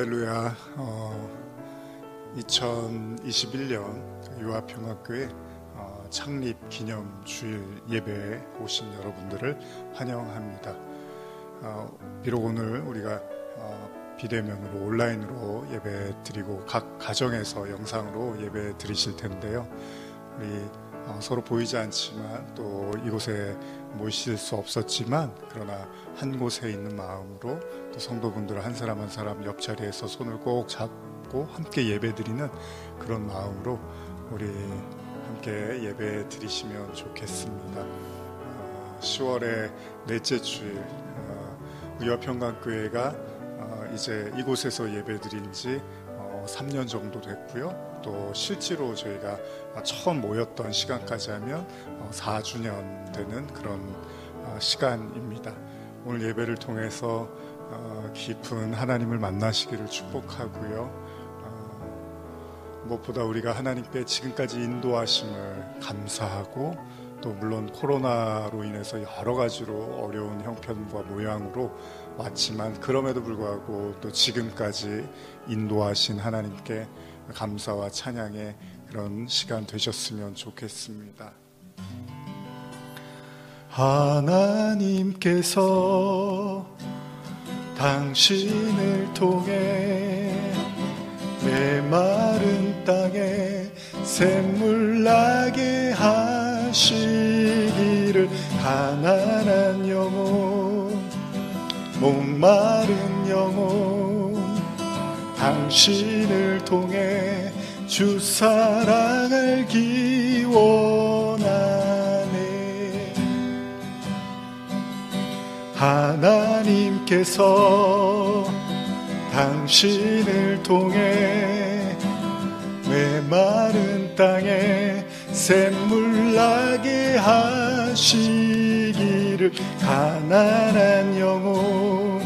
할렐루야. 2021년 유아평화교회 창립 기념 주일 예배에 오신 여러분들을 환영합니다. 비록 오늘 우리가 비대면으로 온라인으로 예배 드리고 각 가정에서 영상으로 예배 드리실 텐데요. 우리 서로 보이지 않지만 또 이곳에 모이실 수 없었지만 그러나 한 곳에 있는 마음으로 또 성도분들 한 사람 한 사람 옆자리에서 손을 꼭 잡고 함께 예배 드리는 그런 마음으로 우리 함께 예배 드리시면 좋겠습니다. 10월의 넷째 주일 유아평강교회가 이제 이곳에서 예배 드린 지 3년 정도 됐고요. 또 실제로 저희가 처음 모였던 시간까지 하면 4주년 되는 그런 시간입니다. 오늘 예배를 통해서 깊은 하나님을 만나시기를 축복하고요. 무엇보다 우리가 하나님께 지금까지 인도하심을 감사하고 또 물론 코로나로 인해서 여러 가지로 어려운 형편과 모양으로 왔지만 그럼에도 불구하고 또 지금까지 인도하신 하나님께 감사와 찬양의 그런 시간 되셨으면 좋겠습니다. 하나님께서 당신을 통해 메마른 땅에 샘물 나게 하시기를 가난한 영혼 목마른 영혼 당신을 통해 주 사랑 알기 원하네. 하나님께서 당신을 통해 메마른 땅에 샘물 나게 하시기를 가난한 영혼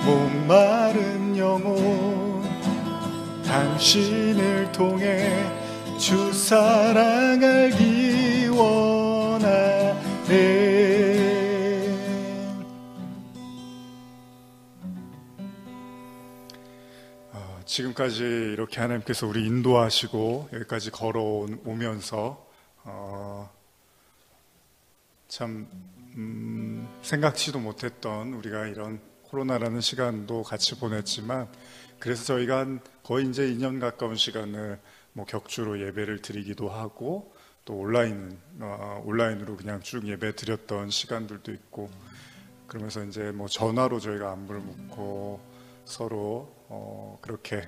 목마른 영혼 당신을 통해 주 사랑 알기 원하네. 지금까지 이렇게 하나님께서 우리 인도하시고 여기까지 걸어오면서 참 생각지도 못했던 우리가 이런 코로나라는 시간도 같이 보냈지만 그래서 저희가 거의 이제 2년 가까운 시간을 격주로 예배를 드리기도 하고 또 온라인으로 그냥 쭉 예배 드렸던 시간들도 있고 그러면서 이제 전화로 저희가 안부를 묻고 서로 그렇게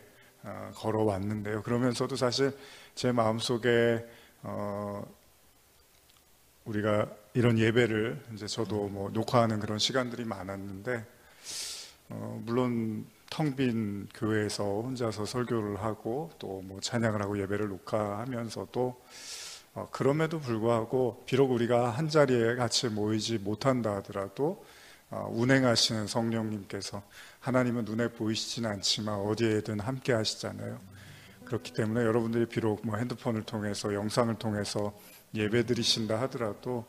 걸어왔는데요. 그러면서도 사실 제 마음속에 우리가 이런 예배를 이제 저도 녹화하는 그런 시간들이 많았는데 물론 텅 빈 교회에서 혼자서 설교를 하고 또 찬양을 하고 예배를 녹화하면서도 그럼에도 불구하고 비록 우리가 한 자리에 같이 모이지 못한다 하더라도 운행하시는 성령님께서 하나님은 눈에 보이시지는 않지만 어디에든 함께 하시잖아요. 그렇기 때문에 여러분들이 비록 핸드폰을 통해서 영상을 통해서 예배 드리신다 하더라도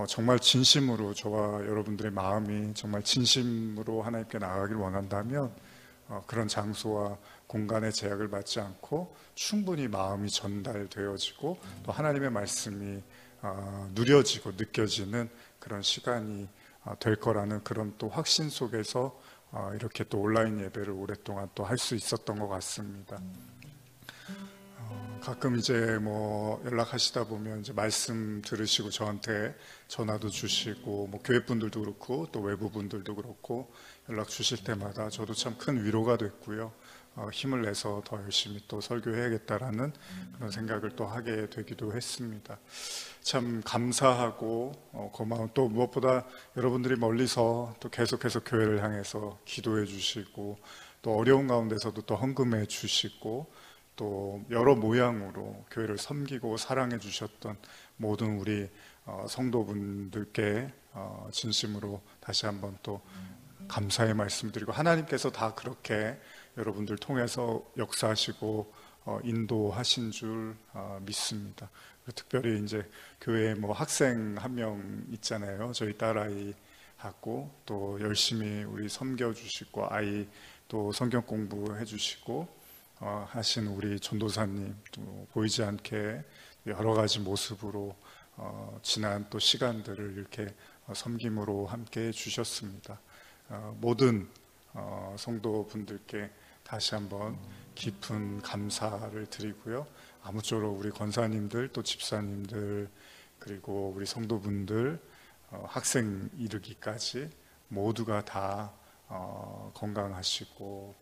정말 진심으로 저와 여러분들의 마음이 정말 진심으로 하나님께 나아가길 원한다면 그런 장소와 공간의 제약을 받지 않고 충분히 마음이 전달되어지고 또 하나님의 말씀이 누려지고 느껴지는 그런 시간이 될 거라는 그런 또 확신 속에서 이렇게 또 온라인 예배를 오랫동안 또 할 수 있었던 것 같습니다. 가끔 이제 연락하시다 보면 이제 말씀 들으시고 저한테 전화도 주시고 교회 분들도 그렇고 또 외부 분들도 그렇고 연락 주실 때마다 저도 참 큰 위로가 됐고요. 힘을 내서 더 열심히 또 설교해야겠다라는 그런 생각을 또 하게 되기도 했습니다. 참 감사하고 고마운 또 무엇보다 여러분들이 멀리서 또 계속해서 교회를 향해서 기도해 주시고 또 어려운 가운데서도 또 헌금해 주시고 또 여러 모양으로 교회를 섬기고 사랑해 주셨던 모든 우리 성도분들께 진심으로 다시 한번 또 감사의 말씀드리고 하나님께서 다 그렇게 여러분들 통해서 역사하시고 인도하신 줄 믿습니다. 특별히 이제 교회에 학생 한 명 있잖아요. 저희 딸아이하고 또 열심히 우리 섬겨주시고 아이 또 성경 공부해 주시고 하신 우리 전도사님, 또 보이지 않게 여러 가지 모습으로 지난 또 시간들을 이렇게 섬김으로 함께 해 주셨습니다. 모든 성도분들께 다시 한번 깊은 감사를 드리고요. 아무쪼록 우리 권사님들, 또 집사님들, 그리고 우리 성도분들, 학생 이르기까지 모두가 다 건강하시고,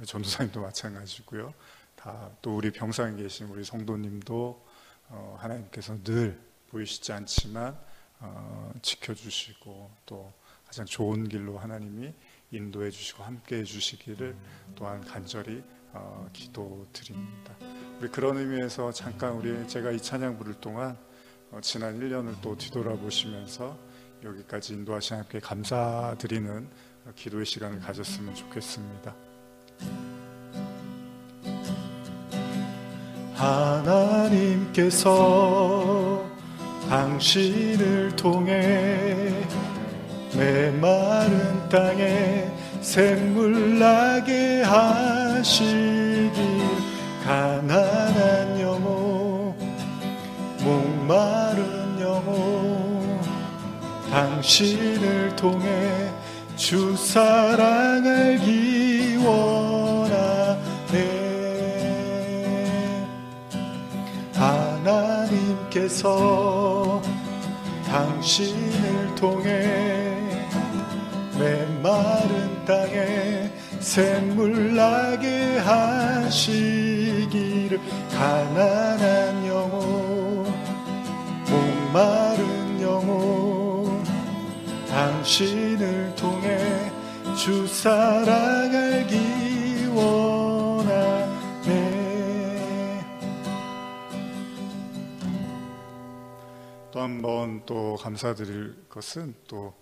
전도사님도 마찬가지고요. 다 또 우리 병상에 계신 우리 성도님도 하나님께서 늘 보이시지 않지만 지켜주시고, 또 가장 좋은 길로 하나님이 인도해 주시고 함께 해 주시기를 또한 간절히 기도드립니다. 우리 그런 의미에서 잠깐 제가 이 찬양 부를 동안 지난 1년을 또 뒤돌아보시면서 여기까지 인도하신 하나님께 감사드리는 기도의 시간을 가졌으면 좋겠습니다. 하나님께서 당신을 통해 메마른 땅에 샘물 나게 하시길, 가난한 영혼, 목마른 영혼, 당신을 통해 주 사랑 알기 원하네. 하나님께서 당신을 통해 메마른 땅에 샘물 나게 하시기를, 가난한 영혼, 목마른 영혼, 당신을 통해 주 사랑 알기 원하네. 또 한 번 또 감사드릴 것은 또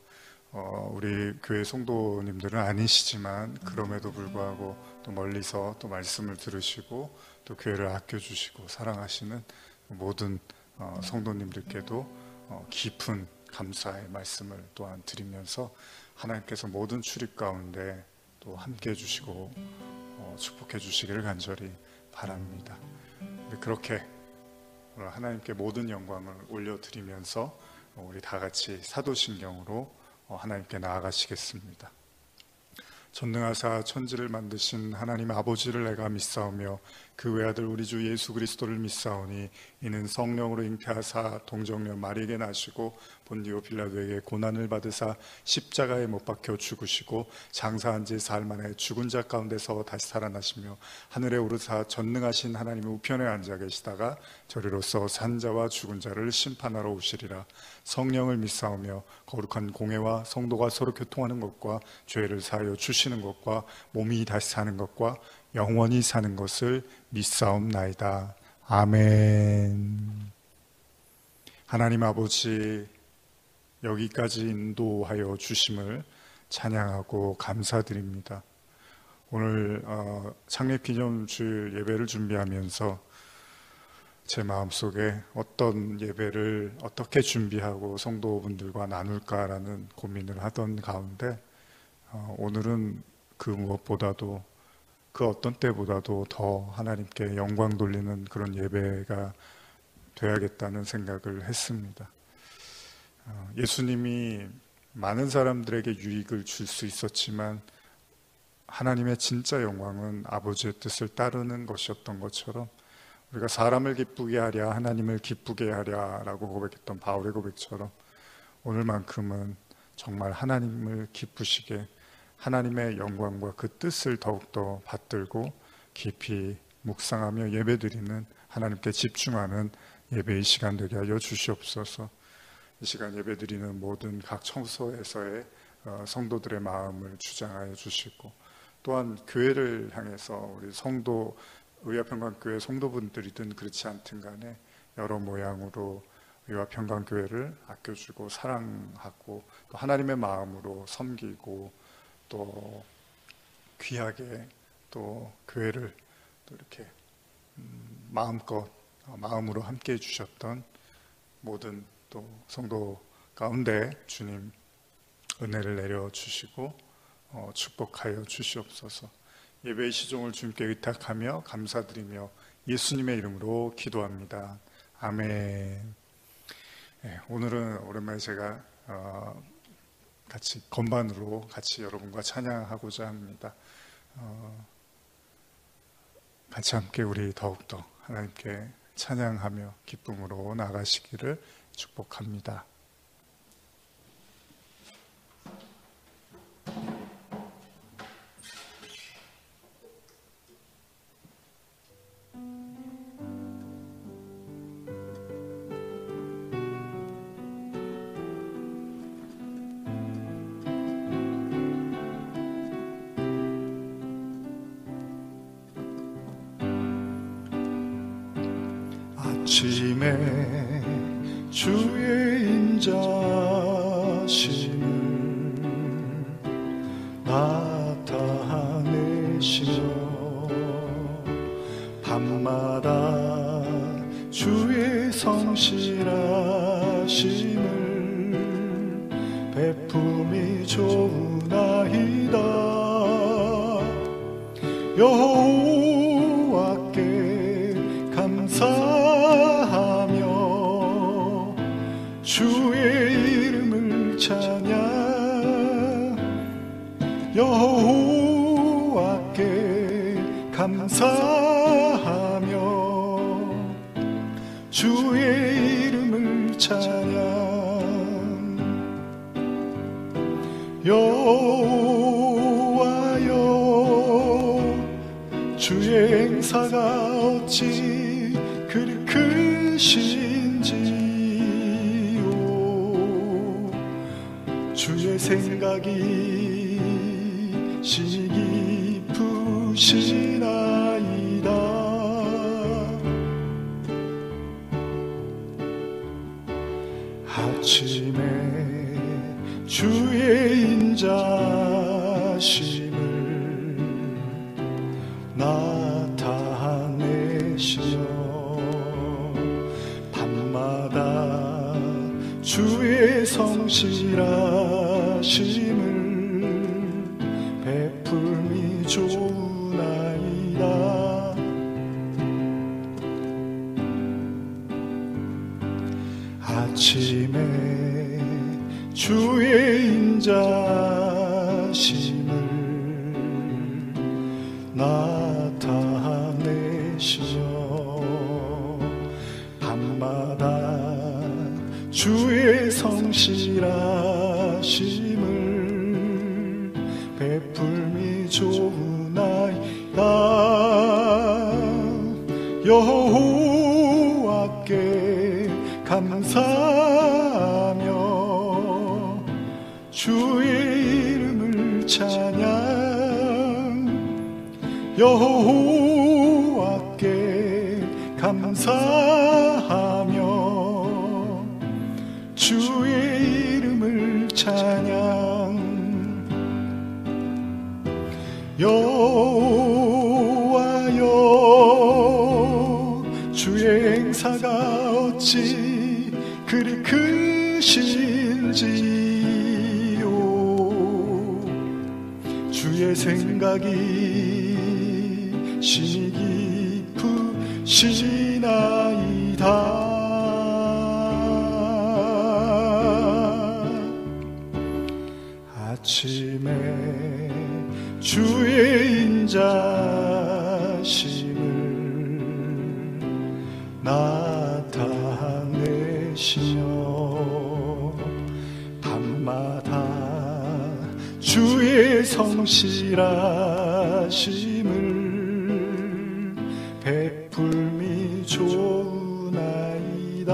우리 교회 성도님들은 아니시지만 그럼에도 불구하고 또 멀리서 또 말씀을 들으시고 또 교회를 아껴주시고 사랑하시는 모든 성도님들께도 깊은 감사의 말씀을 또한 드리면서 하나님께서 모든 출입 가운데 또 함께 해주시고 축복해 주시기를 간절히 바랍니다. 그렇게 하나님께 모든 영광을 올려드리면서 우리 다 같이 사도신경으로 하나님께 나아가시겠습니다. 전능하사 천지를 만드신 하나님 아버지를 내가 믿사오며 그 외아들 우리 주 예수 그리스도를 믿사오니 이는 성령으로 잉태하사 동정녀 마리에게 나시고 본디오 빌라도에게 고난을 받으사 십자가에 못 박혀 죽으시고 장사한 지 사흘 만에 죽은 자 가운데서 다시 살아나시며 하늘에 오르사 전능하신 하나님의 우편에 앉아 계시다가 저리로서 산 자와 죽은 자를 심판하러 오시리라. 성령을 믿사오며 거룩한 공회와 성도가 서로 교통하는 것과 죄를 사하여 주시는 것과 몸이 다시 사는 것과 영원히 사는 것을 믿사옵나이다. 아멘. 하나님 아버지, 여기까지 인도하여 주심을 찬양하고 감사드립니다. 오늘 창립기념주일 예배를 준비하면서 제 마음속에 어떤 예배를 어떻게 준비하고 성도분들과 나눌까라는 고민을 하던 가운데 오늘은 그 무엇보다도 그 어떤 때보다도 더 하나님께 영광 돌리는 그런 예배가 되어야겠다는 생각을 했습니다. 예수님이 많은 사람들에게 유익을 줄 수 있었지만 하나님의 진짜 영광은 아버지의 뜻을 따르는 것이었던 것처럼 우리가 사람을 기쁘게 하랴 하나님을 기쁘게 하랴 라고 고백했던 바울의 고백처럼 오늘만큼은 정말 하나님을 기쁘시게 하나님의 영광과 그 뜻을 더욱더 받들고 깊이 묵상하며 예배드리는, 하나님께 집중하는 예배의 시간 되게 하여 주시옵소서. 이 시간 예배드리는 모든 각 청소에서의 성도들의 마음을 주장하여 주시고, 또한 교회를 향해서 우리 성도, 의화평강교회 성도분들이든 그렇지 않든 간에 여러 모양으로 의화평강교회를 아껴주고 사랑하고 또 하나님의 마음으로 섬기고 또 귀하게 또 교회를 또 이렇게 마음껏 마음으로 함께 해주셨던 모든 또 성도 가운데 주님 은혜를 내려주시고 축복하여 주시옵소서. 예배의 시종을 주님께 의탁하며 감사드리며 예수님의 이름으로 기도합니다. 아멘. 오늘은 오랜만에 제가 같이 건반으로 같이 여러분과 찬양하고자 합니다. 같이 함께 우리 더욱더 하나님께 찬양하며 기쁨으로 나가시기를 축복합니다. 아침에 주의 인자심을 나타내시며 밤마다 주의 성실하심을 베품이 좋으나이다. 여호와께 감사하며 주의 이름을 찬양. 여호와께 감사하며 주의 이름을 찬양. 여호와여 주의 행사가 어찌 그리 크신지요. 주의 생각이 심히 깊으시나이다. 아침에 주의 인자심을 나타내시며 밤마다 주의 성실하심을 베풀미 좋으나이다. 아침에 주의 인자심을 나타내시며 밤마다 주의 성실하심을 베풀미 좋으나이다. 여호와께 감사하며 주의 이름을 찬양. 여호와께 감사하며 주의 이름을 찬양. 여호와여 주의 행사가 어찌 그리 크신지요. 주의 생각이 심히 깊으시나이다. 아침에 주의 인자심을 나타내시며 밤마다 주의 성실하심을 베풀미 좋으나이다.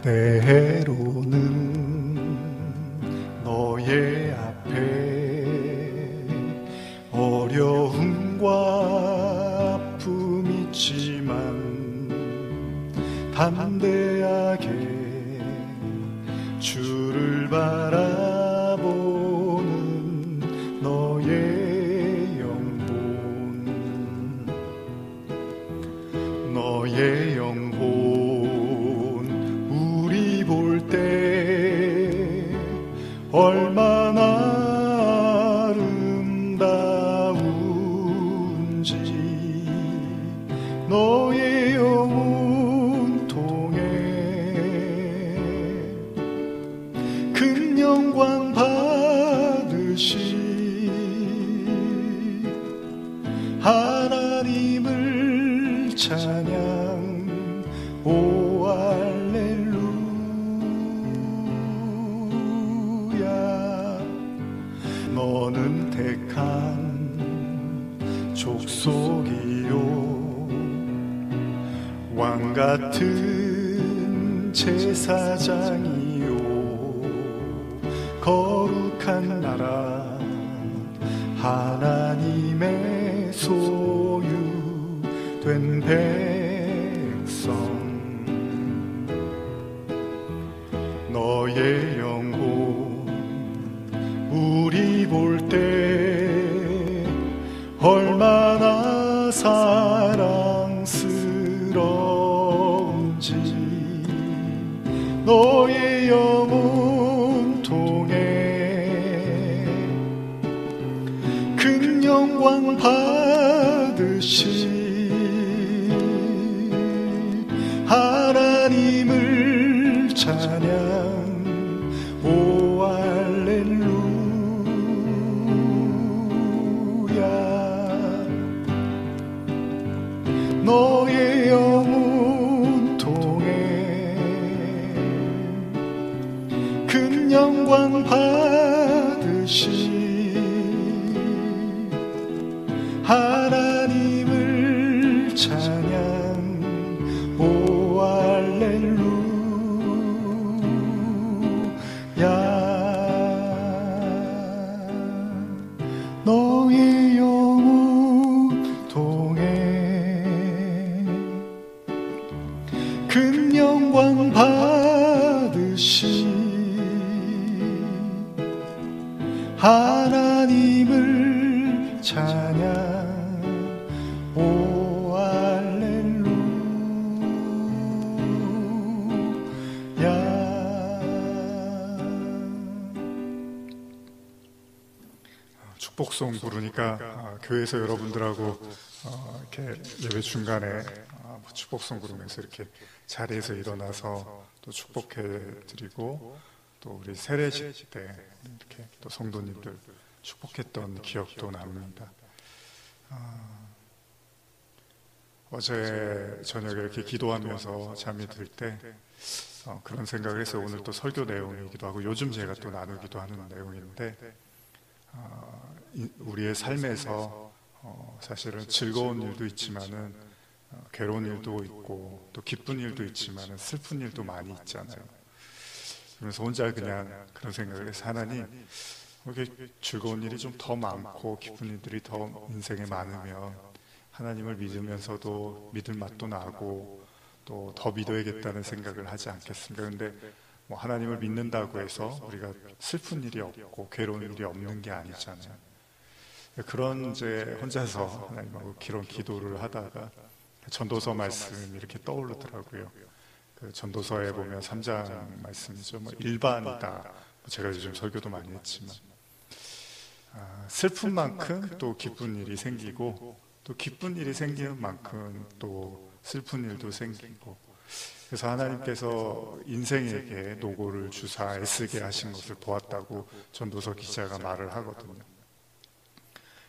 때로는 너의 앞에 어려움과 아픔이 있지만 담대하게 주를 바라보는 너의 영혼 우리 볼 때 얼마나 아름다운지 너의 영혼통에 큰 영광 받으시 하나님을 찬양 오 할렐루야. 너는 택한 족속이요 왕같은 제사장이요 거룩한 나라 하나님의 소유된 백성 너의 영혼 우리 볼 때 얼마나 사랑스러운지 너의 영혼 통해 큰 영광 받으시 하나님을 찬양 오 할렐루야. 너의 영혼 통해 큰 영광 받으시 하나님을 찬양 오 할렐루야. 너의 영혼 통해 큰 영광 받으시 하나님을 찬양 오 할렐루야. 축복송 부르니까 교회에서 여러분들하고 이렇게 예배 중간에 축복송 부르면서 이렇게 자리에서 일어나서 또 축복해 드리고 또 우리 세례식 때 이렇게 또 성도님들 축복했던 기억도 납니다. 어제 저녁에 이렇게 기도하면서 잠이 들 때 그런 생각을 해서 오늘 또 설교 내용이기도 하고 요즘 제가 또 나누기도 하는 내용인데 우리의 삶에서 사실은 즐거운 일도 있지만은 괴로운 일도 있고 또 기쁜 일도 있지만은 슬픈 일도 많이 있잖아요. 그래서 혼자 그냥 그런 생각을 해서 하나님 이렇게 즐거운 일이 좀 더 많고 기쁜 일들이 더 인생에 많으면 하나님을 믿으면서도 믿을 맛도 나고 또 더 믿어야겠다는 생각을 하지 않겠습니까? 그런데 뭐 하나님을 믿는다고 해서 우리가 슬픈 일이 없고 괴로운 일이 없는 게 아니잖아요. 그런 이제 혼자서 하나님하고 그런 기도를 하다가 전도서 말씀 이렇게 떠오르더라고요. 그 전도서에 보면 3장 말씀이죠. 뭐 일반이다. 제가 요즘 설교도 많이 했지만 슬픈 만큼 또 기쁜 일이 생기고 또 기쁜 일이 생기는 만큼 또 슬픈 일도 생기고 그래서 하나님께서 인생에게 노고를 주사 애쓰게 하신 것을 보았다고 전도서 기자가 말을 하거든요.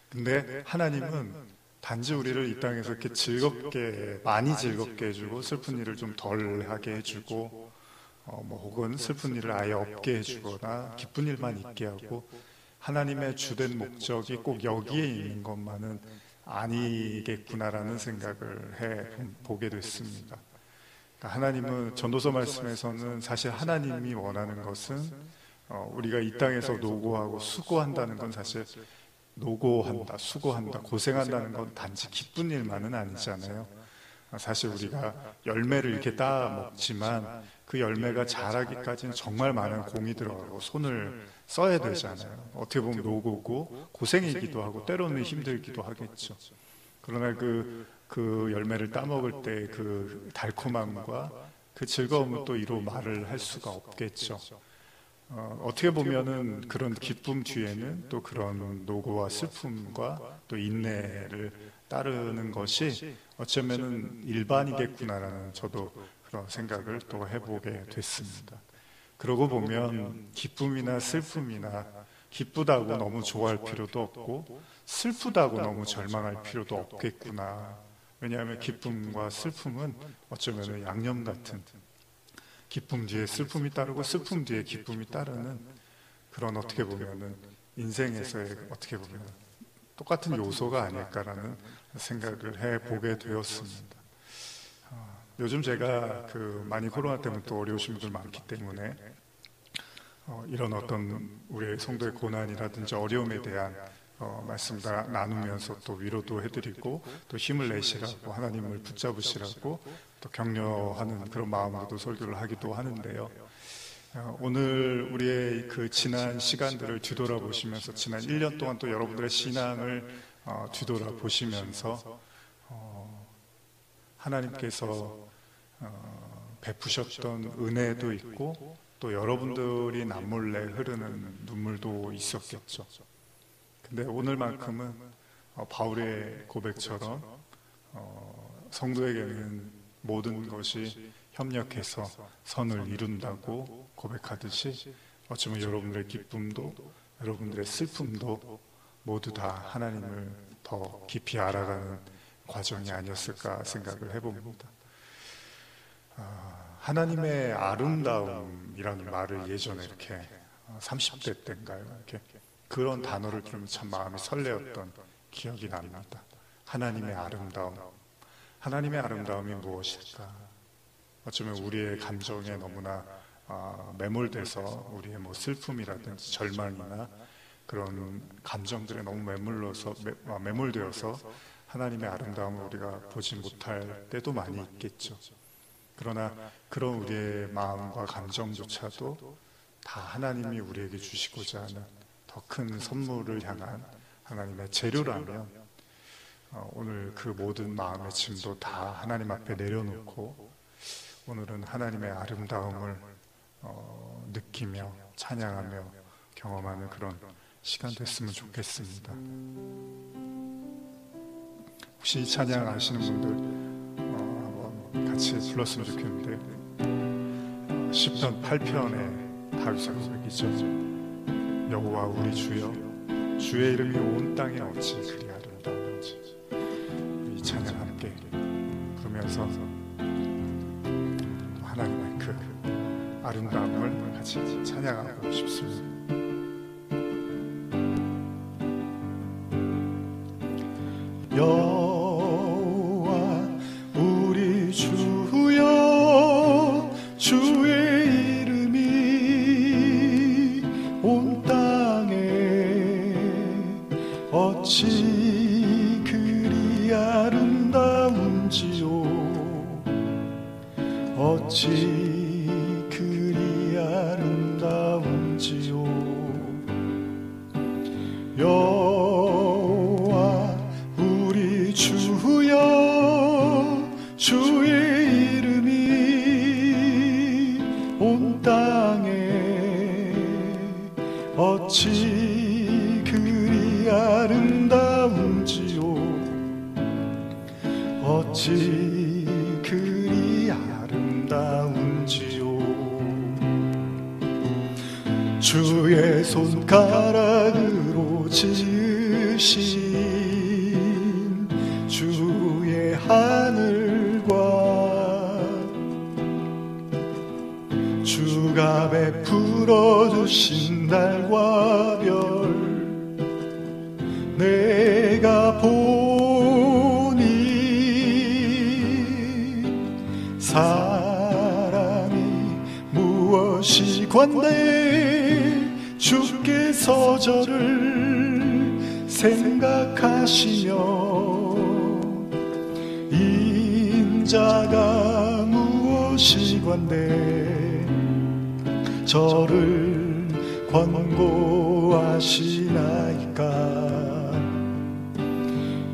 근데 하나님은 단지 우리를 이 땅에서 이렇게 즐겁게 많이 즐겁게 해주고 슬픈 일을 좀 덜하게 해주고 뭐 혹은 슬픈 일을 아예 없게 해주거나 기쁜 일만 있게 하고 하나님의 주된 목적이 꼭 여기에 있는 것만은 아니겠구나라는 생각을 보게 됐습니다. 그러니까 하나님은 전도서 말씀에서는 사실 하나님이 원하는 것은 우리가 이 땅에서 노고하고 수고한다는 건 사실 노고한다, 수고한다, 고생한다는 건 단지 기쁜 일만은 아니잖아요. 사실 우리가 열매를 이렇게 따 먹지만 그 열매가 자라기까지는 정말 많은 공이 들어가고 손을 써야 되잖아요. 어떻게 보면 노고고 고생이기도 하고 때로는 힘들기도 하겠죠. 그러나 그 열매를 따먹을 때 그 달콤함과 그 즐거움을 또 이루 말을 할 수가 없겠죠. 어떻게 보면은 그런 기쁨 뒤에는 또 그런 노고와 슬픔과 또 인내를 따르는 것이 어쩌면은 일반이겠구나라는 저도 그런 생각을 또 해보게 됐습니다. 그러고 보면 기쁨이나 슬픔이나 기쁘다고 너무 좋아할 필요도 없고 슬프다고 너무 절망할 필요도 없겠구나. 왜냐하면 기쁨과 슬픔은 어쩌면 양념 같은, 기쁨 뒤에 슬픔이 따르고 슬픔 뒤에 기쁨이 따르는 그런, 어떻게 보면은 인생에서의 어떻게 보면 똑같은 요소가 아닐까라는 생각을 해보게 되었습니다. 요즘 제가 많이 코로나 때문에 또 어려우신 분들 많기 때문에 이런 어떤 우리의 성도의 고난이라든지 어려움에 대한 말씀을 나누면서 또 위로도 해드리고 또 힘을 내시라고, 하나님을 붙잡으시라고 또 격려하는 그런 마음으로도 설교를 하기도 하는데요. 오늘 우리의 그 지난 시간들을 뒤돌아보시면서, 지난 1년 동안 또 여러분들의 신앙을 뒤돌아보시면서 하나님께서 베푸셨던 은혜도 있고 또 여러분들이 남몰래 흐르는 눈물도 있었겠죠. 근데 오늘만큼은 바울의 고백처럼 성도에게는 모든 것이 협력해서 선을 이룬다고 고백하듯이, 어쩌면 여러분들의 기쁨도 여러분들의 슬픔도 모두 다 하나님을 더 깊이 알아가는 과정이 아니었을까 생각을 해봅니다. 하나님의 아름다움이라는 말을 예전에 이렇게 30대 때인가요? 이렇게 그런 단어를 들으면 참 마음이 설레었던 기억이 납니다. 하나님의 아름다움. 하나님의 아름다움이 무엇일까? 어쩌면 우리의 감정에 너무나 매몰돼서 우리의 슬픔이라든지 절망이나 그런 감정들에 너무 매몰되어서 하나님의 아름다움을 우리가 보지 못할 때도 많이 있겠죠. 그러나 그런 우리의 마음과 감정조차도 다 하나님이 우리에게 주시고자 하는 더 큰 선물을 향한 하나님의 재료라면, 오늘 그 모든 마음의 짐도 다 하나님 앞에 내려놓고 오늘은 하나님의 아름다움을 느끼며 찬양하며 경험하는 그런 시간 됐으면 좋겠습니다. 혹시 찬양 아시는 분들 한번 같이 불렀으면 좋겠는데, 시편 8편의 다윗의 고백이죠. 여호와 우리 주여, 주의 이름이 온 땅에 어찌 그리 아름다운지. 이 찬양 함께 부르면서 하나님의 그 아름다움을 같이 찬양하고 싶습니다. 여호와 우리 주여, 주의 이름이 온 땅에 어찌 그리 아름다운지요, 어찌 그리 아름다운지요. 여호와 우리 주여, 주의 이름이 온 땅에 어찌 그리 아름다운지요, 어찌 그리 아름다운지요. 주의 손가락으로 지으신 주의 하늘과 주가 베풀어 주신 달과 별 내가 보니 사람이 무엇이 관대해 주께서 저를 생각하시며 인자가 무엇이 관대 저를 권고하시나이까.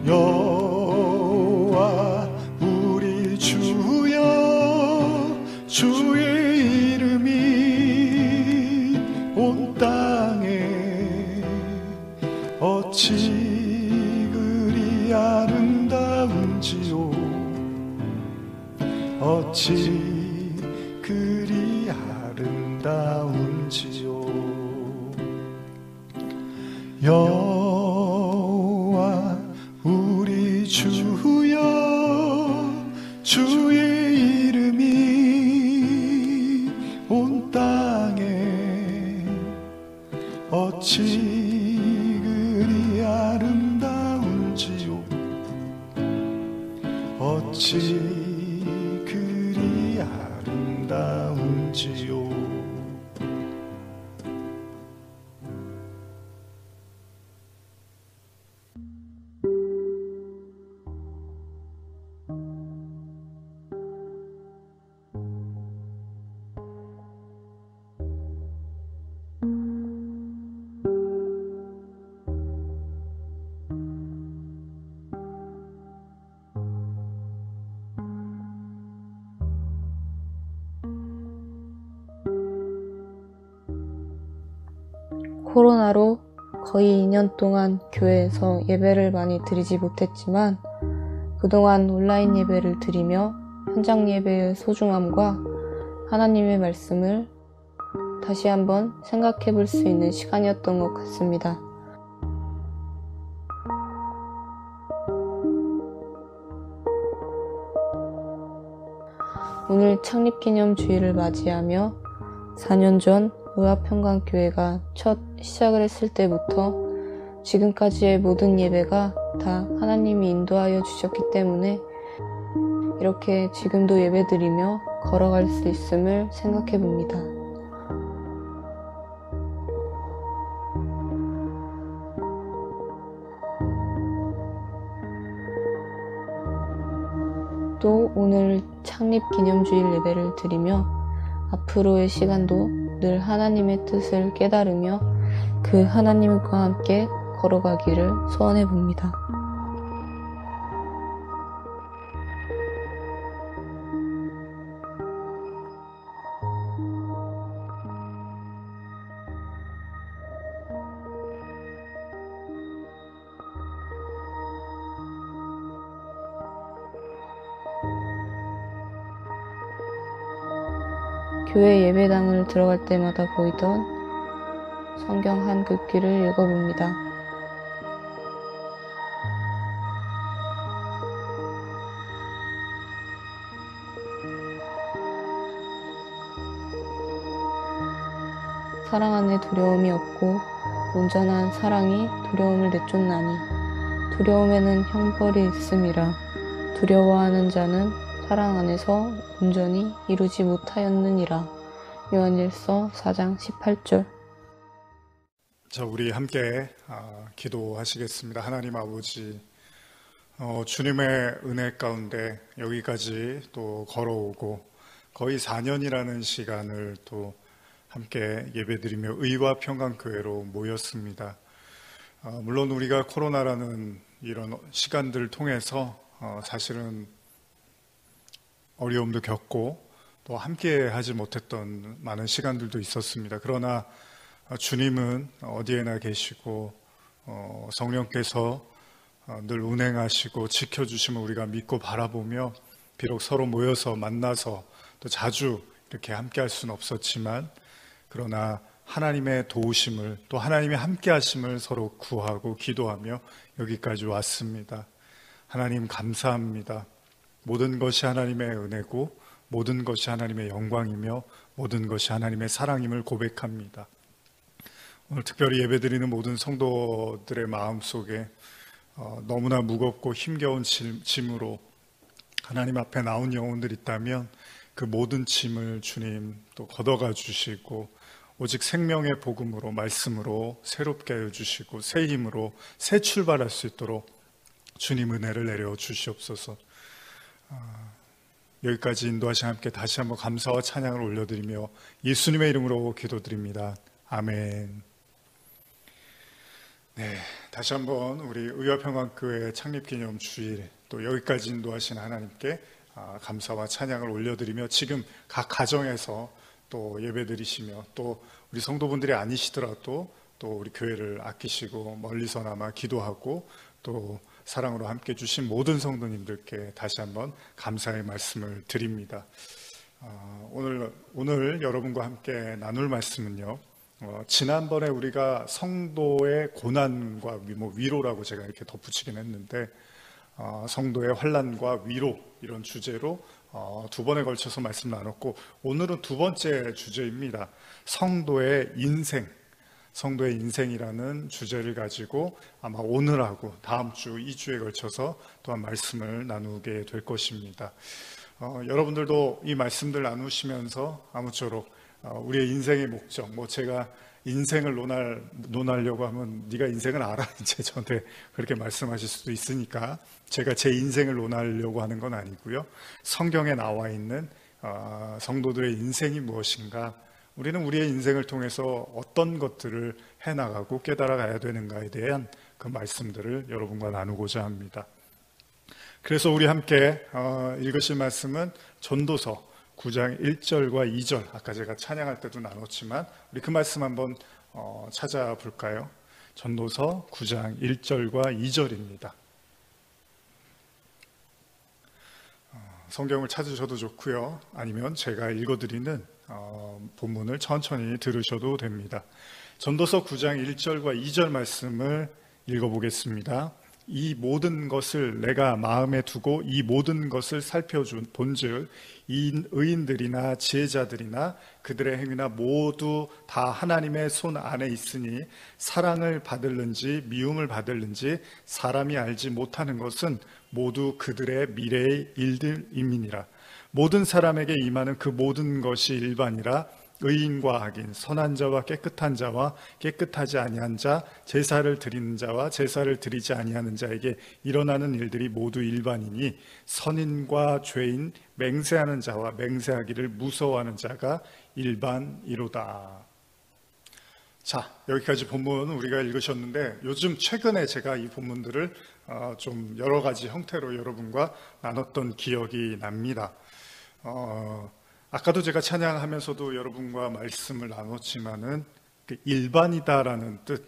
여호와 우리 주여, 주의 이름이 땅에 어찌 그리 아름다운지요 어찌 그리 아름다운지요 여호와 우리 주여 주의 이름이 온 땅에 어찌 그리 아름다운지요 어찌 그리 아름다운지요 코로나로 거의 2년 동안 교회에서 예배를 많이 드리지 못했지만 그동안 온라인 예배를 드리며 현장 예배의 소중함과 하나님의 말씀을 다시 한번 생각해 볼 수 있는 시간이었던 것 같습니다. 오늘 창립기념주일을 맞이하며 4년 전 의화평강교회가 첫 시작을 했을 때부터 지금까지의 모든 예배가 다 하나님이 인도하여 주셨기 때문에 이렇게 지금도 예배드리며 걸어갈 수 있음을 생각해 봅니다. 또 오늘 창립기념주일 예배를 드리며 앞으로의 시간도 늘 하나님의 뜻을 깨달으며 그 하나님과 함께 걸어가기를 소원해 봅니다. 교회 예배당을 들어갈 때마다 보이던 성경 한 글귀를 읽어봅니다. 사랑 안에 두려움이 없고 온전한 사랑이 두려움을 내쫓나니 두려움에는 형벌이 있음이라 두려워하는 자는 사랑 안에서 온전히 이루지 못하였느니라. 요한일서 4장 18절. 자, 우리 함께 기도하시겠습니다. 하나님 아버지, 주님의 은혜 가운데 여기까지 또 걸어오고 거의 4년이라는 시간을 또 함께 예배드리며 의화평강교회로 모였습니다. 물론 우리가 코로나라는 이런 시간들을 통해서 사실은 어려움도 겪고 또 함께 하지 못했던 많은 시간들도 있었습니다. 그러나 주님은 어디에나 계시고 성령께서 늘 운행하시고 지켜주심을 우리가 믿고 바라보며 비록 서로 모여서 만나서 또 자주 이렇게 함께 할 수는 없었지만 그러나 하나님의 도우심을 또 하나님의 함께 하심을 서로 구하고 기도하며 여기까지 왔습니다. 하나님 감사합니다. 모든 것이 하나님의 은혜고 모든 것이 하나님의 영광이며 모든 것이 하나님의 사랑임을 고백합니다. 오늘 특별히 예배드리는 모든 성도들의 마음속에 너무나 무겁고 힘겨운 짐으로 하나님 앞에 나온 영혼들이 있다면 그 모든 짐을 주님 또 걷어가 주시고 오직 생명의 복음으로 말씀으로 새롭게 하여 주시고 새 힘으로 새 출발할 수 있도록 주님 은혜를 내려 주시옵소서. 여기까지 인도하신 함께 다시 한번 감사와 찬양을 올려드리며 예수님의 이름으로 기도드립니다. 아멘. 네, 다시 한번 우리 의화평강교회 창립기념 주일 또 여기까지 인도하신 하나님께 감사와 찬양을 올려드리며 지금 각 가정에서 또 예배드리시며 또 우리 성도분들이 아니시더라도 또 우리 교회를 아끼시고 멀리서나마 기도하고 또 사랑으로 함께 주신 모든 성도님들께 다시 한번 감사의 말씀을 드립니다. 오늘 여러분과 함께 나눌 말씀은요, 지난번에 우리가 성도의 고난과 위로라고 제가 이렇게 덧붙이긴 했는데, 성도의 환난과 위로 이런 주제로 두 번에 걸쳐서 말씀 나눴고, 오늘은 두 번째 주제입니다. 성도의 인생. 성도의 인생이라는 주제를 가지고 아마 오늘하고 다음 주 2주에 걸쳐서 또한 말씀을 나누게 될 것입니다. 여러분들도 이 말씀들 나누시면서 아무쪼록 우리의 인생의 목적, 제가 인생을 논하려고 하면 네가 인생을 알아 이제 저한테 그렇게 말씀하실 수도 있으니까 제가 제 인생을 논하려고 하는 건 아니고요. 성경에 나와 있는 성도들의 인생이 무엇인가, 우리는 우리의 인생을 통해서 어떤 것들을 해나가고 깨달아 가야 되는가에 대한 그 말씀들을 여러분과 나누고자 합니다. 그래서 우리 함께 읽으실 말씀은 전도서 9장 1절과 2절, 아까 제가 찬양할 때도 나눴지만 우리 그 말씀 한번 찾아볼까요? 전도서 9장 1절과 2절입니다. 성경을 찾으셔도 좋고요, 아니면 제가 읽어드리는 본문을 천천히 들으셔도 됩니다. 전도서 9장 1절과 2절 말씀을 읽어보겠습니다. 이 모든 것을 내가 마음에 두고 이 모든 것을 살펴준 본즉 이 의인들이나 지혜자들이나 그들의 행위나 모두 다 하나님의 손 안에 있으니 사랑을 받을는지 미움을 받을는지 사람이 알지 못하는 것은 모두 그들의 미래의 일들임이니라. 모든 사람에게 임하는 그 모든 것이 일반이라. 의인과 악인, 선한 자와 깨끗한 자와 깨끗하지 아니한 자, 제사를 드리는 자와 제사를 드리지 아니하는 자에게 일어나는 일들이 모두 일반이니 선인과 죄인, 맹세하는 자와 맹세하기를 무서워하는 자가 일반이로다. 자, 여기까지 본문 우리가 읽으셨는데 요즘 최근에 제가 이 본문들을 좀 여러 가지 형태로 여러분과 나눴던 기억이 납니다. 아까도 제가 찬양하면서도 여러분과 말씀을 나눴지만은 그 일반이다라는 뜻,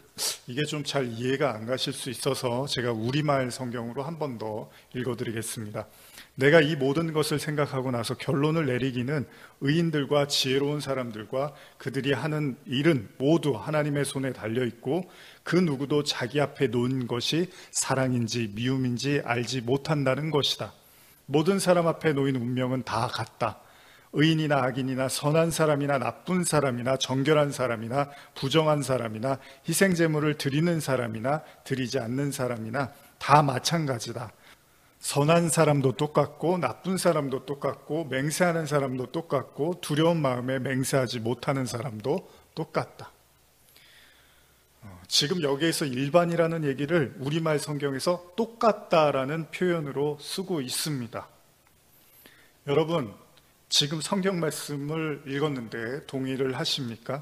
이게 좀 잘 이해가 안 가실 수 있어서 제가 우리말 성경으로 한 번 더 읽어드리겠습니다. 내가 이 모든 것을 생각하고 나서 결론을 내리기는 의인들과 지혜로운 사람들과 그들이 하는 일은 모두 하나님의 손에 달려있고 그 누구도 자기 앞에 놓은 것이 사랑인지 미움인지 알지 못한다는 것이다. 모든 사람 앞에 놓인 운명은 다 같다. 의인이나 악인이나 선한 사람이나 나쁜 사람이나 정결한 사람이나 부정한 사람이나 희생제물을 드리는 사람이나 드리지 않는 사람이나 다 마찬가지다. 선한 사람도 똑같고 나쁜 사람도 똑같고 맹세하는 사람도 똑같고 두려운 마음에 맹세하지 못하는 사람도 똑같다. 지금 여기에서 일반이라는 얘기를 우리말 성경에서 똑같다라는 표현으로 쓰고 있습니다. 여러분, 지금 성경 말씀을 읽었는데 동의를 하십니까?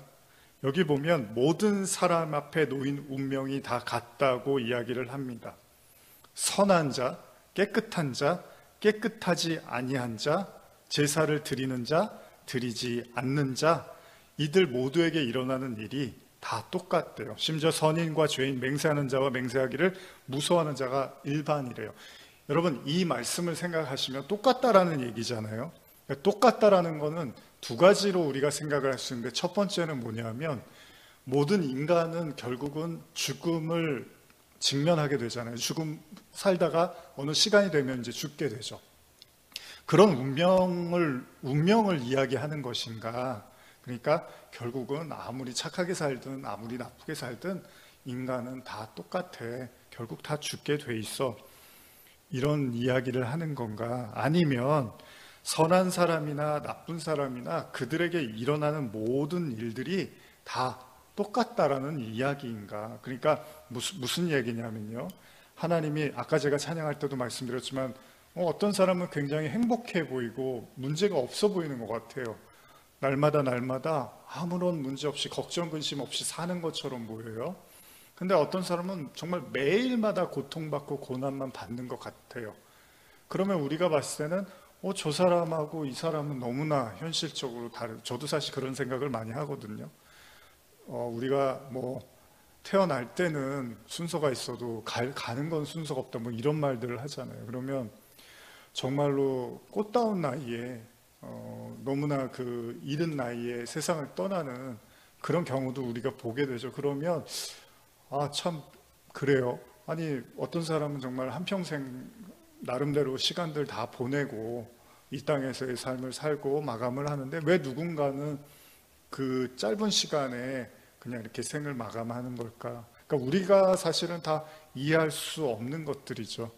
여기 보면 모든 사람 앞에 놓인 운명이 다 같다고 이야기를 합니다. 선한 자, 깨끗한 자, 깨끗하지 아니한 자, 제사를 드리는 자, 드리지 않는 자, 이들 모두에게 일어나는 일이 다 똑같대요. 심지어 선인과 죄인, 맹세하는 자와 맹세하기를 무서워하는 자가 일반이래요. 여러분, 이 말씀을 생각하시면 똑같다라는 얘기잖아요. 똑같다라는 거는 두 가지로 우리가 생각을 할 수 있는데, 첫 번째는 뭐냐면 모든 인간은 결국은 죽음을 직면하게 되잖아요. 죽음 살다가 어느 시간이 되면 이제 죽게 되죠. 그런 운명을 이야기하는 것인가? 그러니까 결국은 아무리 착하게 살든 아무리 나쁘게 살든 인간은 다 똑같아. 결국 다 죽게 돼 있어. 이런 이야기를 하는 건가? 아니면 선한 사람이나 나쁜 사람이나 그들에게 일어나는 모든 일들이 다 똑같다라는 이야기인가? 그러니까 무슨 얘기냐면요, 하나님이 아까 제가 찬양할 때도 말씀드렸지만 어떤 사람은 굉장히 행복해 보이고 문제가 없어 보이는 것 같아요. 날마다 아무런 문제 없이 걱정 근심 없이 사는 것처럼 보여요. 근데 어떤 사람은 정말 매일마다 고통받고 고난만 받는 것 같아요. 그러면 우리가 봤을 때는 저 사람하고 이 사람은 너무나 현실적으로 다른, 저도 사실 그런 생각을 많이 하거든요. 우리가 뭐 태어날 때는 순서가 있어도 가는 건 순서가 없다 뭐 이런 말들을 하잖아요. 그러면 정말로 꽃다운 나이에 너무나 그 이른 나이에 세상을 떠나는 그런 경우도 우리가 보게 되죠. 그러면 참 그래요. 아니 어떤 사람은 정말 한평생 나름대로 시간들 다 보내고 이 땅에서의 삶을 살고 마감을 하는데 왜 누군가는 그 짧은 시간에 그냥 이렇게 생을 마감하는 걸까? 그러니까 우리가 사실은 다 이해할 수 없는 것들이죠.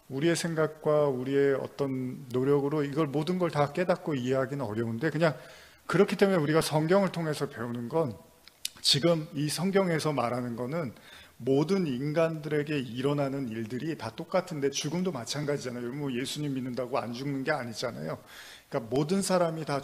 우리의 생각과 우리의 어떤 노력으로 이걸 모든 걸 다 깨닫고 이해하기는 어려운데 그냥 그렇기 때문에 우리가 성경을 통해서 배우는 건 지금 이 성경에서 말하는 거는 모든 인간들에게 일어나는 일들이 다 똑같은데 죽음도 마찬가지잖아요. 뭐 예수님 믿는다고 안 죽는 게 아니잖아요. 그러니까 모든 사람이 다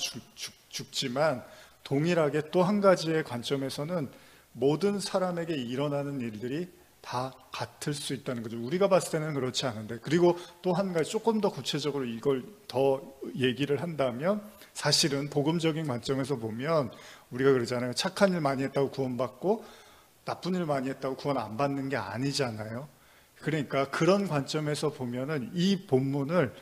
죽지만 동일하게 또 한 가지의 관점에서는 모든 사람에게 일어나는 일들이 다 같을 수 있다는 거죠. 우리가 봤을 때는 그렇지 않은데, 그리고 또 한 가지 조금 더 구체적으로 이걸 더 얘기를 한다면 사실은 복음적인 관점에서 보면 우리가 그러잖아요. 착한 일 많이 했다고 구원받고 나쁜 일 많이 했다고 구원 안 받는 게 아니잖아요. 그러니까 그런 관점에서 보면은 이 본문을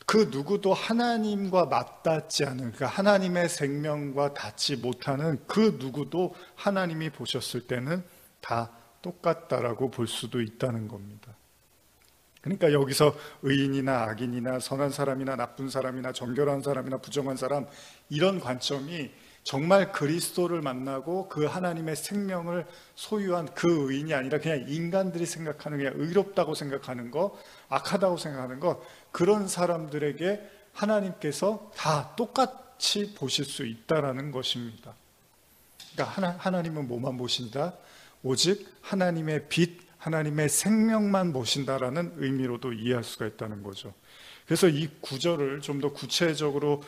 그 누구도 하나님과 맞닿지 않은, 그러니까 하나님의 생명과 닿지 못하는 그 누구도 하나님이 보셨을 때는 다 똑같다라고 볼 수도 있다는 겁니다. 그러니까 여기서 의인이나 악인이나 선한 사람이나 나쁜 사람이나 정결한 사람이나 부정한 사람 이런 관점이 정말 그리스도를 만나고 그 하나님의 생명을 소유한 그 의인이 아니라 그냥 인간들이 생각하는 그냥 의롭다고 생각하는 거, 악하다고 생각하는 거, 그런 사람들에게 하나님께서 다 똑같이 보실 수 있다라는 것입니다. 그러니까 하나님은 뭐만 보신다? 오직 하나님의 빛, 하나님의 생명만 보신다라는 의미로도 이해할 수가 있다는 거죠. 그래서 이 구절을 좀 더 구체적으로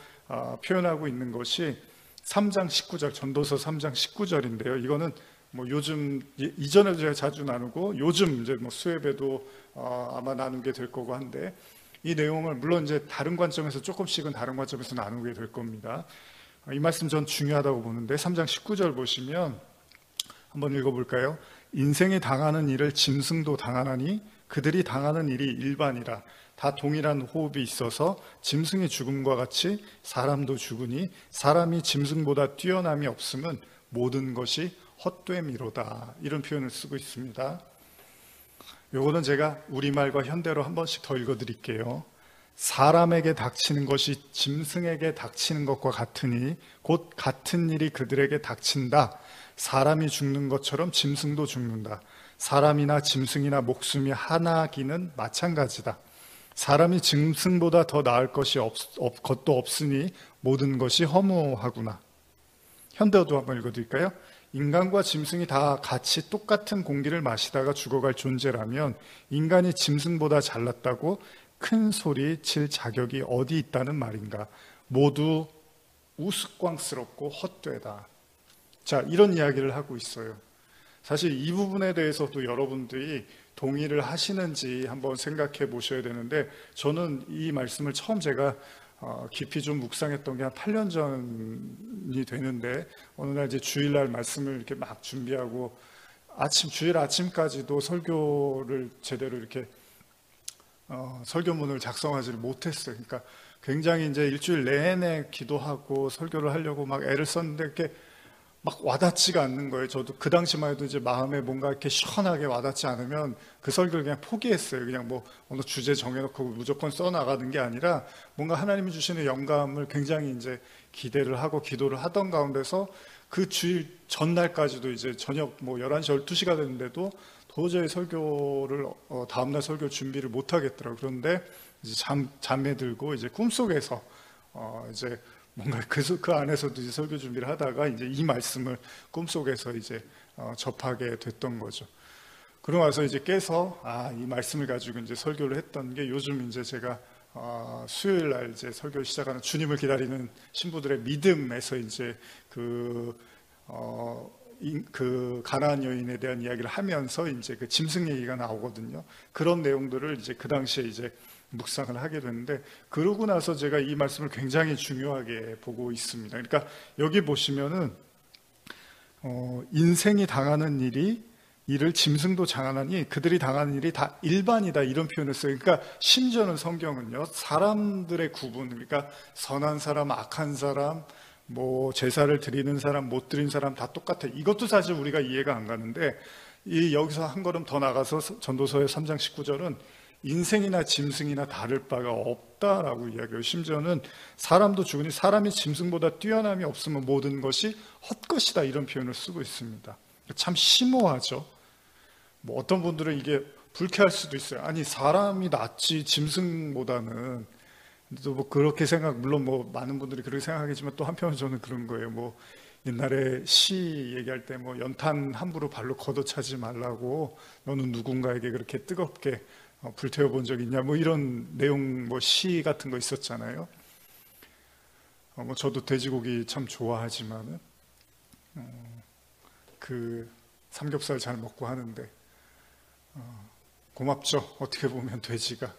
표현하고 있는 것이 3장 19절, 전도서 3장 19절인데요. 이거는 뭐 요즘 이전에도 제가 자주 나누고 요즘 이제 뭐 수협에도 아마 나누게 될 거고 한데 이 내용을 물론 이제 다른 관점에서 조금씩은 다른 관점에서 나누게 될 겁니다. 이 말씀 전 중요하다고 보는데 3장 19절 보시면 한번 읽어볼까요? 인생이 당하는 일을 짐승도 당하나니 그들이 당하는 일이 일반이라. 다 동일한 호흡이 있어서 짐승의 죽음과 같이 사람도 죽으니 사람이 짐승보다 뛰어남이 없음은 모든 것이 헛됨이로다. 이런 표현을 쓰고 있습니다. 요거는 제가 우리말과 현대로 한 번씩 더 읽어드릴게요. 사람에게 닥치는 것이 짐승에게 닥치는 것과 같으니 곧 같은 일이 그들에게 닥친다. 사람이 죽는 것처럼 짐승도 죽는다. 사람이나 짐승이나 목숨이 하나기는 마찬가지다. 사람이 짐승보다 더 나을 것이 것도 없으니 모든 것이 허무하구나. 현대어도 한번 읽어드릴까요? 인간과 짐승이 다 같이 똑같은 공기를 마시다가 죽어갈 존재라면 인간이 짐승보다 잘났다고 큰 소리 칠 자격이 어디 있다는 말인가. 모두 우스꽝스럽고 헛되다. 자, 이런 이야기를 하고 있어요. 사실 이 부분에 대해서도 여러분들이 동의를 하시는지 한번 생각해 보셔야 되는데, 저는 이 말씀을 처음 제가 깊이 좀 묵상했던 게 한 8년 전이 되는데, 어느 날 이제 주일날 말씀을 이렇게 막 준비하고 주일 아침까지도 설교를 제대로 이렇게 설교문을 작성하지를 못했어요. 그러니까 굉장히 이제 일주일 내내 기도하고 설교를 하려고 막 애를 썼는데 이렇게 막 와닿지가 않는 거예요. 저도 그 당시만 해도 이제 마음에 뭔가 이렇게 시원하게 와닿지 않으면 그 설교를 그냥 포기했어요. 그냥 뭐 어느 주제 정해놓고 무조건 써나가는 게 아니라 뭔가 하나님이 주시는 영감을 굉장히 이제 기대를 하고 기도를 하던 가운데서 그 주일 전날까지도 이제 저녁 뭐 11시, 12시가 됐는데도 도저히 설교를 다음날 설교 준비를 못 하겠더라고요. 그런데 이제 잠에 들고 이제 꿈속에서 이제 뭔가 그 안에서도 이제 설교 준비를 하다가 이제 이 말씀을 꿈속에서 이제 접하게 됐던 거죠. 그러고 나서 이제 깨서 이 말씀을 가지고 이제 설교를 했던 게 요즘 이제 제가 수요일 날 이제 설교를 시작하는 주님을 기다리는 신부들의 믿음에서 이제 그 가나안 여인에 대한 이야기를 하면서 이제 그 짐승 얘기가 나오거든요. 그런 내용들을 이제 그 당시에 이제 묵상을 하게 됐는데, 그러고 나서 제가 이 말씀을 굉장히 중요하게 보고 있습니다. 그러니까 여기 보시면은 인생이 당하는 일을 짐승도 당하나니 그들이 당하는 일이 다 일반이다, 이런 표현을 써요. 그러니까 심지어는 성경은요, 사람들의 구분, 그러니까 선한 사람, 악한 사람, 뭐 제사를 드리는 사람, 못 드리는 사람 다 똑같아. 이것도 사실 우리가 이해가 안 가는데, 여기서 한 걸음 더 나가서 전도서의 3장 19절은 인생이나 짐승이나 다를 바가 없다라고 이야기해요. 심지어는 사람도 죽으니 사람이 짐승보다 뛰어남이 없으면 모든 것이 헛것이다, 이런 표현을 쓰고 있습니다. 참 심오하죠. 뭐 어떤 분들은 이게 불쾌할 수도 있어요. 아니, 사람이 낫지 짐승보다는. 또 뭐 그렇게 물론 뭐 많은 분들이 그렇게 생각하겠지만, 또 한편으로 저는 그런 거예요. 뭐 옛날에 시 얘기할 때 뭐 연탄 함부로 발로 걷어차지 말라고, 너는 누군가에게 그렇게 뜨겁게 불태워 본 적 있냐, 뭐 이런 내용, 뭐 시 같은 거 있었잖아요. 뭐 저도 돼지고기 참 좋아하지만은 그 삼겹살 잘 먹고 하는데 고맙죠. 어떻게 보면 돼지가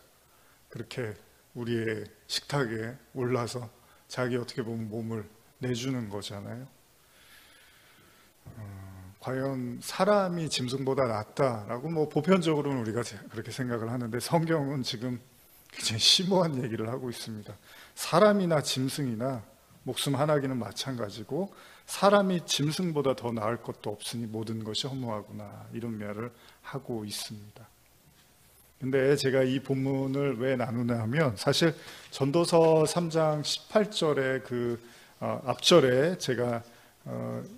그렇게 우리의 식탁에 올라서 자기 어떻게 보면 몸을 내주는 거잖아요. 과연 사람이 짐승보다 낫다라고 뭐 보편적으로는 우리가 그렇게 생각을 하는데, 성경은 지금 굉장히 심오한 얘기를 하고 있습니다. 사람이나 짐승이나 목숨 하나기는 마찬가지고, 사람이 짐승보다 더 나을 것도 없으니 모든 것이 허무하구나, 이런 말을 하고 있습니다. 근데 제가 이 본문을 왜 나누냐 하면, 사실 전도서 3장 18절의 그 앞절에 제가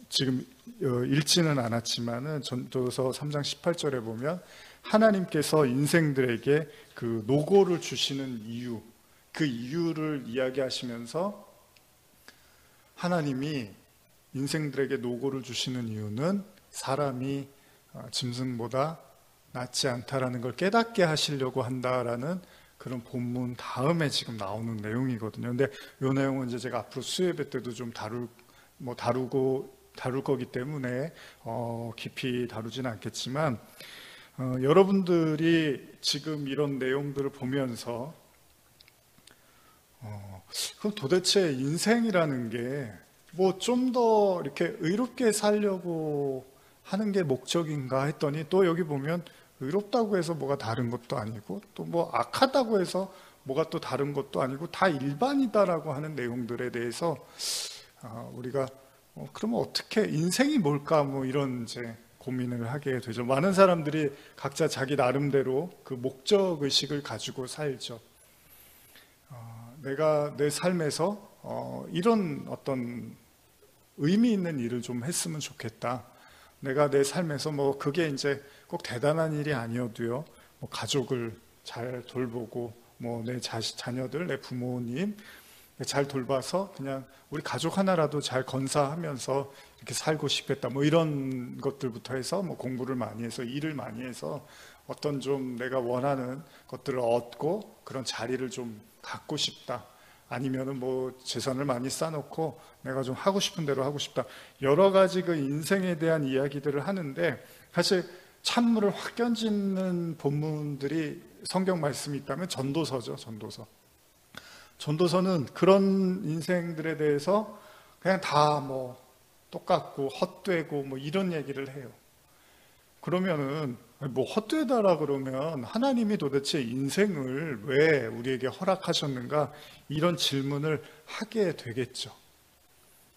지금 읽지는 않았지만은, 전도서 3장 18절에 보면 하나님께서 인생들에게 그 노고를 주시는 이유, 그 이유를 이야기하시면서, 하나님이 인생들에게 노고를 주시는 이유는 사람이 짐승보다 낫지 않다라는 걸 깨닫게 하시려고 한다라는 그런 본문 다음에 지금 나오는 내용이거든요. 근데 이 내용은 이제 제가 앞으로 수요예배 때도 좀 다룰 거기 때문에 깊이 다루진 않겠지만, 여러분들이 지금 이런 내용들을 보면서 그럼 도대체 인생이라는 게 뭐 좀 더 이렇게 의롭게 살려고 하는 게 목적인가 했더니, 또 여기 보면 의롭다고 해서 뭐가 다른 것도 아니고, 또 뭐 악하다고 해서 뭐가 또 다른 것도 아니고, 다 일반이다라고 하는 내용들에 대해서 우리가 그러면 어떻게, 인생이 뭘까, 뭐 이런 이제 고민을 하게 되죠. 많은 사람들이 각자 자기 나름대로 그 목적 의식을 가지고 살죠. 내가 내 삶에서 이런 어떤 의미 있는 일을 좀 했으면 좋겠다. 내가 내 삶에서 뭐 그게 이제 꼭 대단한 일이 아니어도요, 뭐 가족을 잘 돌보고, 뭐 내 자녀들, 내 부모님 잘 돌봐서 그냥 우리 가족 하나라도 잘 건사하면서 이렇게 살고 싶겠다, 뭐 이런 것들부터 해서, 뭐 공부를 많이 해서, 일을 많이 해서 어떤 좀 내가 원하는 것들을 얻고 그런 자리를 좀 갖고 싶다, 아니면은 뭐 재산을 많이 쌓아놓고 내가 좀 하고 싶은 대로 하고 싶다, 여러 가지 그 인생에 대한 이야기들을 하는데, 사실 찬물을 확 견지는 본문들이 성경 말씀이 있다면 전도서죠. 전도서는 그런 인생들에 대해서 그냥 다 뭐 똑같고 헛되고 뭐 이런 얘기를 해요. 그러면은 뭐 헛되다라 그러면 하나님이 도대체 인생을 왜 우리에게 허락하셨는가, 이런 질문을 하게 되겠죠.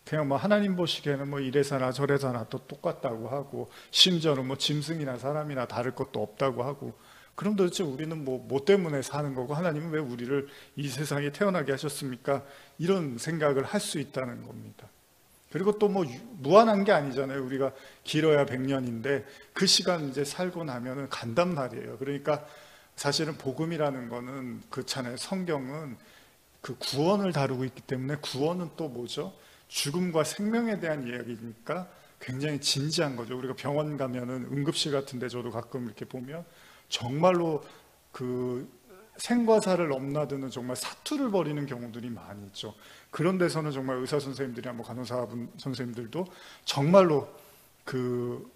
그냥 뭐 하나님 보시기에는 뭐 이래서나 저래서나 또 똑같다고 하고, 심지어는 뭐 짐승이나 사람이나 다를 것도 없다고 하고, 그럼 도대체 우리는 뭐 때문에 사는 거고, 하나님은 왜 우리를 이 세상에 태어나게 하셨습니까? 이런 생각을 할 수 있다는 겁니다. 그리고 또 뭐 무한한 게 아니잖아요. 우리가 길어야 100년인데 그 시간 이제 살고 나면은 간단 말이에요. 그러니까 사실은 복음이라는 거는 그렇잖아요. 성경은 그 구원을 다루고 있기 때문에, 구원은 또 뭐죠? 죽음과 생명에 대한 이야기니까 굉장히 진지한 거죠. 우리가 병원 가면은 응급실 같은데 저도 가끔 이렇게 보면 정말로 그 생과 사를 넘나드는 정말 사투를 벌이는 경우들이 많이 있죠. 그런 데서는 정말 의사 선생님들이나 뭐 간호사 선생님들도 정말로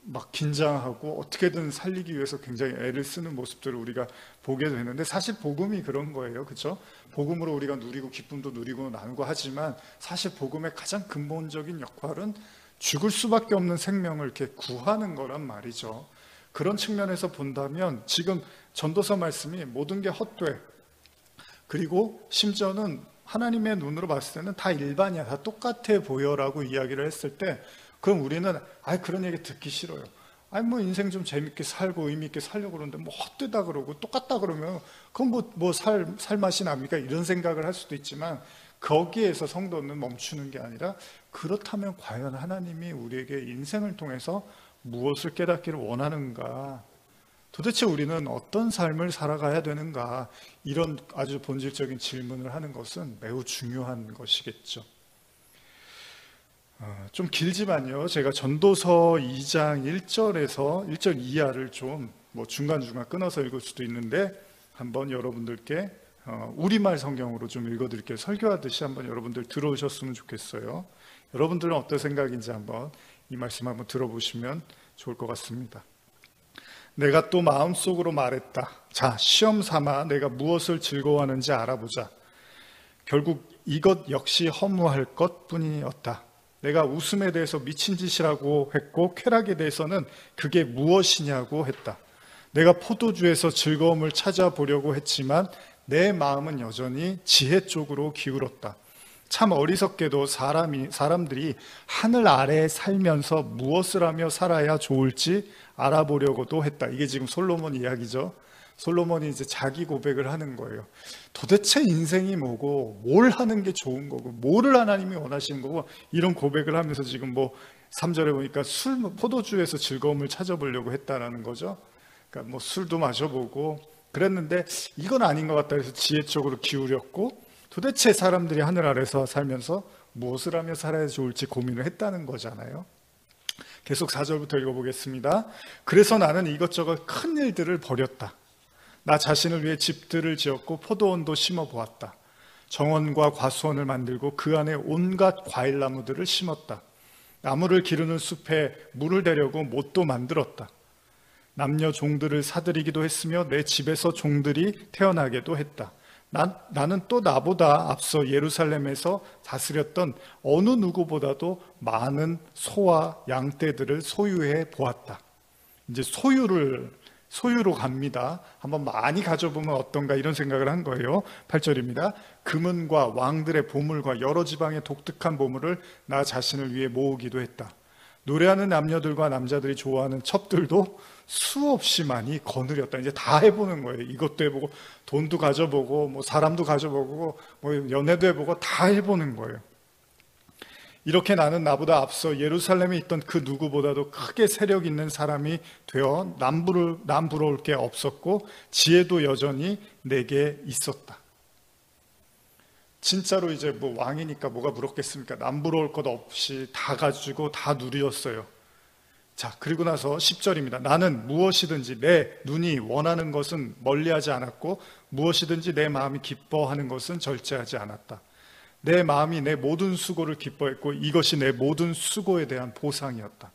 막 긴장하고 어떻게든 살리기 위해서 굉장히 애를 쓰는 모습들을 우리가 보게 되는데, 사실 복음이 그런 거예요. 그렇죠? 복음으로 우리가 누리고 기쁨도 누리고 나누고 하지만, 사실 복음의 가장 근본적인 역할은 죽을 수밖에 없는 생명을 이렇게 구하는 거란 말이죠. 그런 측면에서 본다면 지금 전도서 말씀이 모든 게 헛돼, 그리고 심지어는 하나님의 눈으로 봤을 때는 다 일반이야, 다 똑같아 보여라고 이야기를 했을 때, 그럼 우리는 그런 얘기 듣기 싫어요. 뭐 인생 좀 재밌게 살고 의미 있게 살려고 그러는데 뭐 헛되다 그러고 똑같다 그러면 그건 살 맛이 납니까? 이런 생각을 할 수도 있지만, 거기에서 성도는 멈추는 게 아니라, 그렇다면 과연 하나님이 우리에게 인생을 통해서 무엇을 깨닫기를 원하는가? 도대체 우리는 어떤 삶을 살아가야 되는가? 이런 아주 본질적인 질문을 하는 것은 매우 중요한 것이겠죠. 좀 길지만요, 제가 전도서 2장 1절에서 1절 이하를 좀 중간중간 끊어서 읽을 수도 있는데, 한번 여러분들께 우리말 성경으로 좀 읽어드릴게요. 설교하듯이 한번 여러분들 들어오셨으면 좋겠어요. 여러분들은 어떤 생각인지 한번 이 말씀 한번 들어보시면 좋을 것 같습니다. 내가 또 마음속으로 말했다. 자, 시험 삼아 내가 무엇을 즐거워하는지 알아보자. 결국 이것 역시 허무할 것뿐이었다. 내가 웃음에 대해서 미친 짓이라고 했고, 쾌락에 대해서는 그게 무엇이냐고 했다. 내가 포도주에서 즐거움을 찾아보려고 했지만 내 마음은 여전히 지혜 쪽으로 기울었다. 참 어리석게도 사람들이 하늘 아래에 살면서 무엇을 하며 살아야 좋을지 알아보려고도 했다. 이게 지금 솔로몬 이야기죠. 솔로몬이 이제 자기 고백을 하는 거예요. 도대체 인생이 뭐고, 뭘 하는 게 좋은 거고, 뭐를 하나님이 원하시는 거고, 이런 고백을 하면서 지금 3절에 보니까 포도주에서 즐거움을 찾아보려고 했다라는 거죠. 그러니까 술도 마셔보고 그랬는데 이건 아닌 것 같다 해서 지혜 쪽으로 기울였고, 도대체 사람들이 하늘 아래서 살면서 무엇을 하며 살아야 좋을지 고민을 했다는 거잖아요. 계속 4절부터 읽어보겠습니다. 그래서 나는 이것저것 큰 일들을 벌였다. 나 자신을 위해 집들을 지었고 포도원도 심어보았다. 정원과 과수원을 만들고 그 안에 온갖 과일나무들을 심었다. 나무를 기르는 숲에 물을 대려고 못도 만들었다. 남녀 종들을 사들이기도 했으며 내 집에서 종들이 태어나게도 했다. 나는 또 나보다 앞서 예루살렘에서 다스렸던 어느 누구보다도 많은 소와 양떼들을 소유해 보았다. 이제 소유로 갑니다. 한번 많이 가져보면 어떤가 이런 생각을 한 거예요. 8절입니다. 금은과 왕들의 보물과 여러 지방의 독특한 보물을 나 자신을 위해 모으기도 했다. 노래하는 남녀들과 남자들이 좋아하는 첩들도 수없이 많이 거느렸다. 이제 다 해보는 거예요. 이것도 해보고 돈도 가져보고 사람도 가져보고 연애도 해보고 다 해보는 거예요. 이렇게 나는 나보다 앞서 예루살렘에 있던 그 누구보다도 크게 세력 있는 사람이 되어 남 부러울 게 없었고 지혜도 여전히 내게 있었다. 진짜로 이제 왕이니까 뭐가 부럽겠습니까? 남 부러울 것 없이 다 가지고 다 누렸어요. 자, 그리고 나서 10절입니다. 나는 무엇이든지 내 눈이 원하는 것은 멀리하지 않았고 무엇이든지 내 마음이 기뻐하는 것은 절제하지 않았다. 내 마음이 내 모든 수고를 기뻐했고 이것이 내 모든 수고에 대한 보상이었다.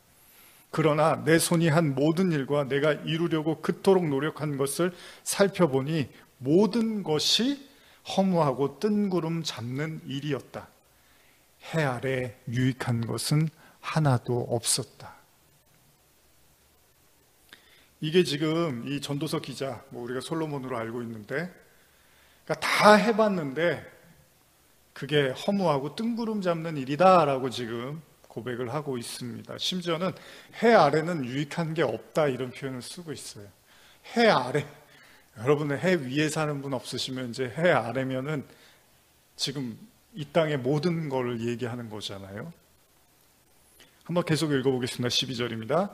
그러나 내 손이 한 모든 일과 내가 이루려고 그토록 노력한 것을 살펴보니 모든 것이 허무하고 뜬구름 잡는 일이었다. 해 아래 유익한 것은 하나도 없었다. 이게 지금 이 전도서 기자, 우리가 솔로몬으로 알고 있는데, 그러니까 다 해봤는데 그게 허무하고 뜬구름 잡는 일이다라고 지금 고백을 하고 있습니다. 심지어는 해 아래는 유익한 게 없다 이런 표현을 쓰고 있어요. 해 아래, 여러분은 해 위에 사는 분 없으시면 이제 해 아래면은 지금 이 땅의 모든 걸 얘기하는 거잖아요. 한번 계속 읽어보겠습니다. 12절입니다.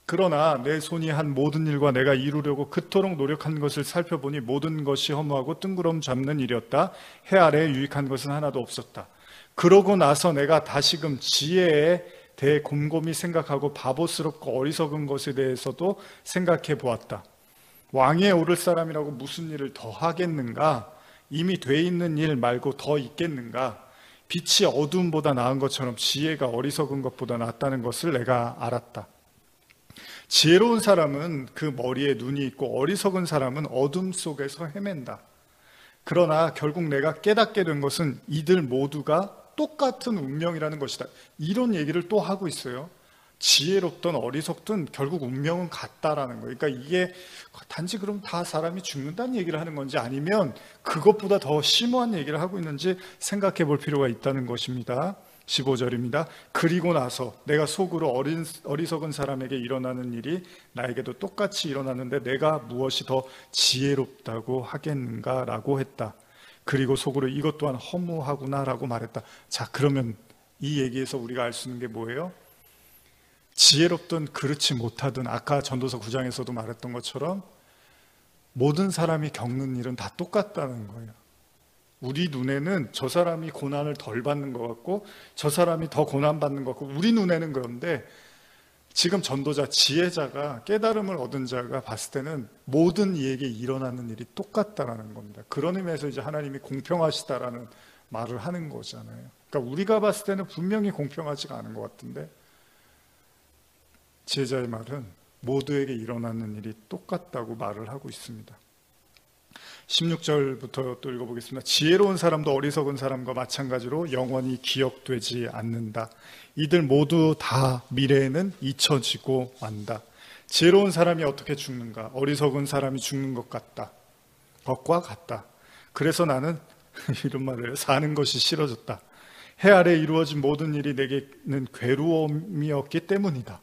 그러나 내 손이 한 모든 일과 내가 이루려고 그토록 노력한 것을 살펴보니 모든 것이 허무하고 뜬구름 잡는 일이었다. 해 아래에 유익한 것은 하나도 없었다. 그러고 나서 내가 다시금 지혜에 대해 곰곰이 생각하고 바보스럽고 어리석은 것에 대해서도 생각해 보았다. 왕위에 오를 사람이라고 무슨 일을 더 하겠는가? 이미 돼 있는 일 말고 더 있겠는가? 빛이 어둠보다 나은 것처럼 지혜가 어리석은 것보다 낫다는 것을 내가 알았다. 지혜로운 사람은 그 머리에 눈이 있고 어리석은 사람은 어둠 속에서 헤맨다. 그러나 결국 내가 깨닫게 된 것은 이들 모두가 똑같은 운명이라는 것이다. 이런 얘기를 또 하고 있어요. 지혜롭든 어리석든 결국 운명은 같다라는 거예요. 그러니까 이게 단지 그럼 다 사람이 죽는다는 얘기를 하는 건지 아니면 그것보다 더 심오한 얘기를 하고 있는지 생각해 볼 필요가 있다는 것입니다. 15절입니다. 그리고 나서 내가 속으로 어리석은 사람에게 일어나는 일이 나에게도 똑같이 일어나는데 내가 무엇이 더 지혜롭다고 하겠는가 라고 했다. 그리고 속으로 이것 또한 허무하구나 라고 말했다. 자, 그러면 이 얘기에서 우리가 알 수 있는 게 뭐예요? 지혜롭든 그렇지 못하든 아까 전도서 9장에서도 말했던 것처럼 모든 사람이 겪는 일은 다 똑같다는 거예요. 우리 눈에는 저 사람이 고난을 덜 받는 것 같고 저 사람이 더 고난받는 것 같고 우리 눈에는 그런데 지금 전도자, 지혜자가 깨달음을 얻은 자가 봤을 때는 모든 이에게 일어나는 일이 똑같다라는 겁니다. 그런 의미에서 이제 하나님이 공평하시다라는 말을 하는 거잖아요. 그러니까 우리가 봤을 때는 분명히 공평하지가 않은 것 같은데 지혜자의 말은 모두에게 일어나는 일이 똑같다고 말을 하고 있습니다. 16절부터 또 읽어보겠습니다. 지혜로운 사람도 어리석은 사람과 마찬가지로 영원히 기억되지 않는다. 이들 모두 다 미래에는 잊혀지고 만다. 지혜로운 사람이 어떻게 죽는가? 어리석은 사람이 죽는 것 같다. 것과 같다. 그래서 나는 이런 말을 해요. 사는 것이 싫어졌다. 해 아래 이루어진 모든 일이 내게는 괴로움이었기 때문이다.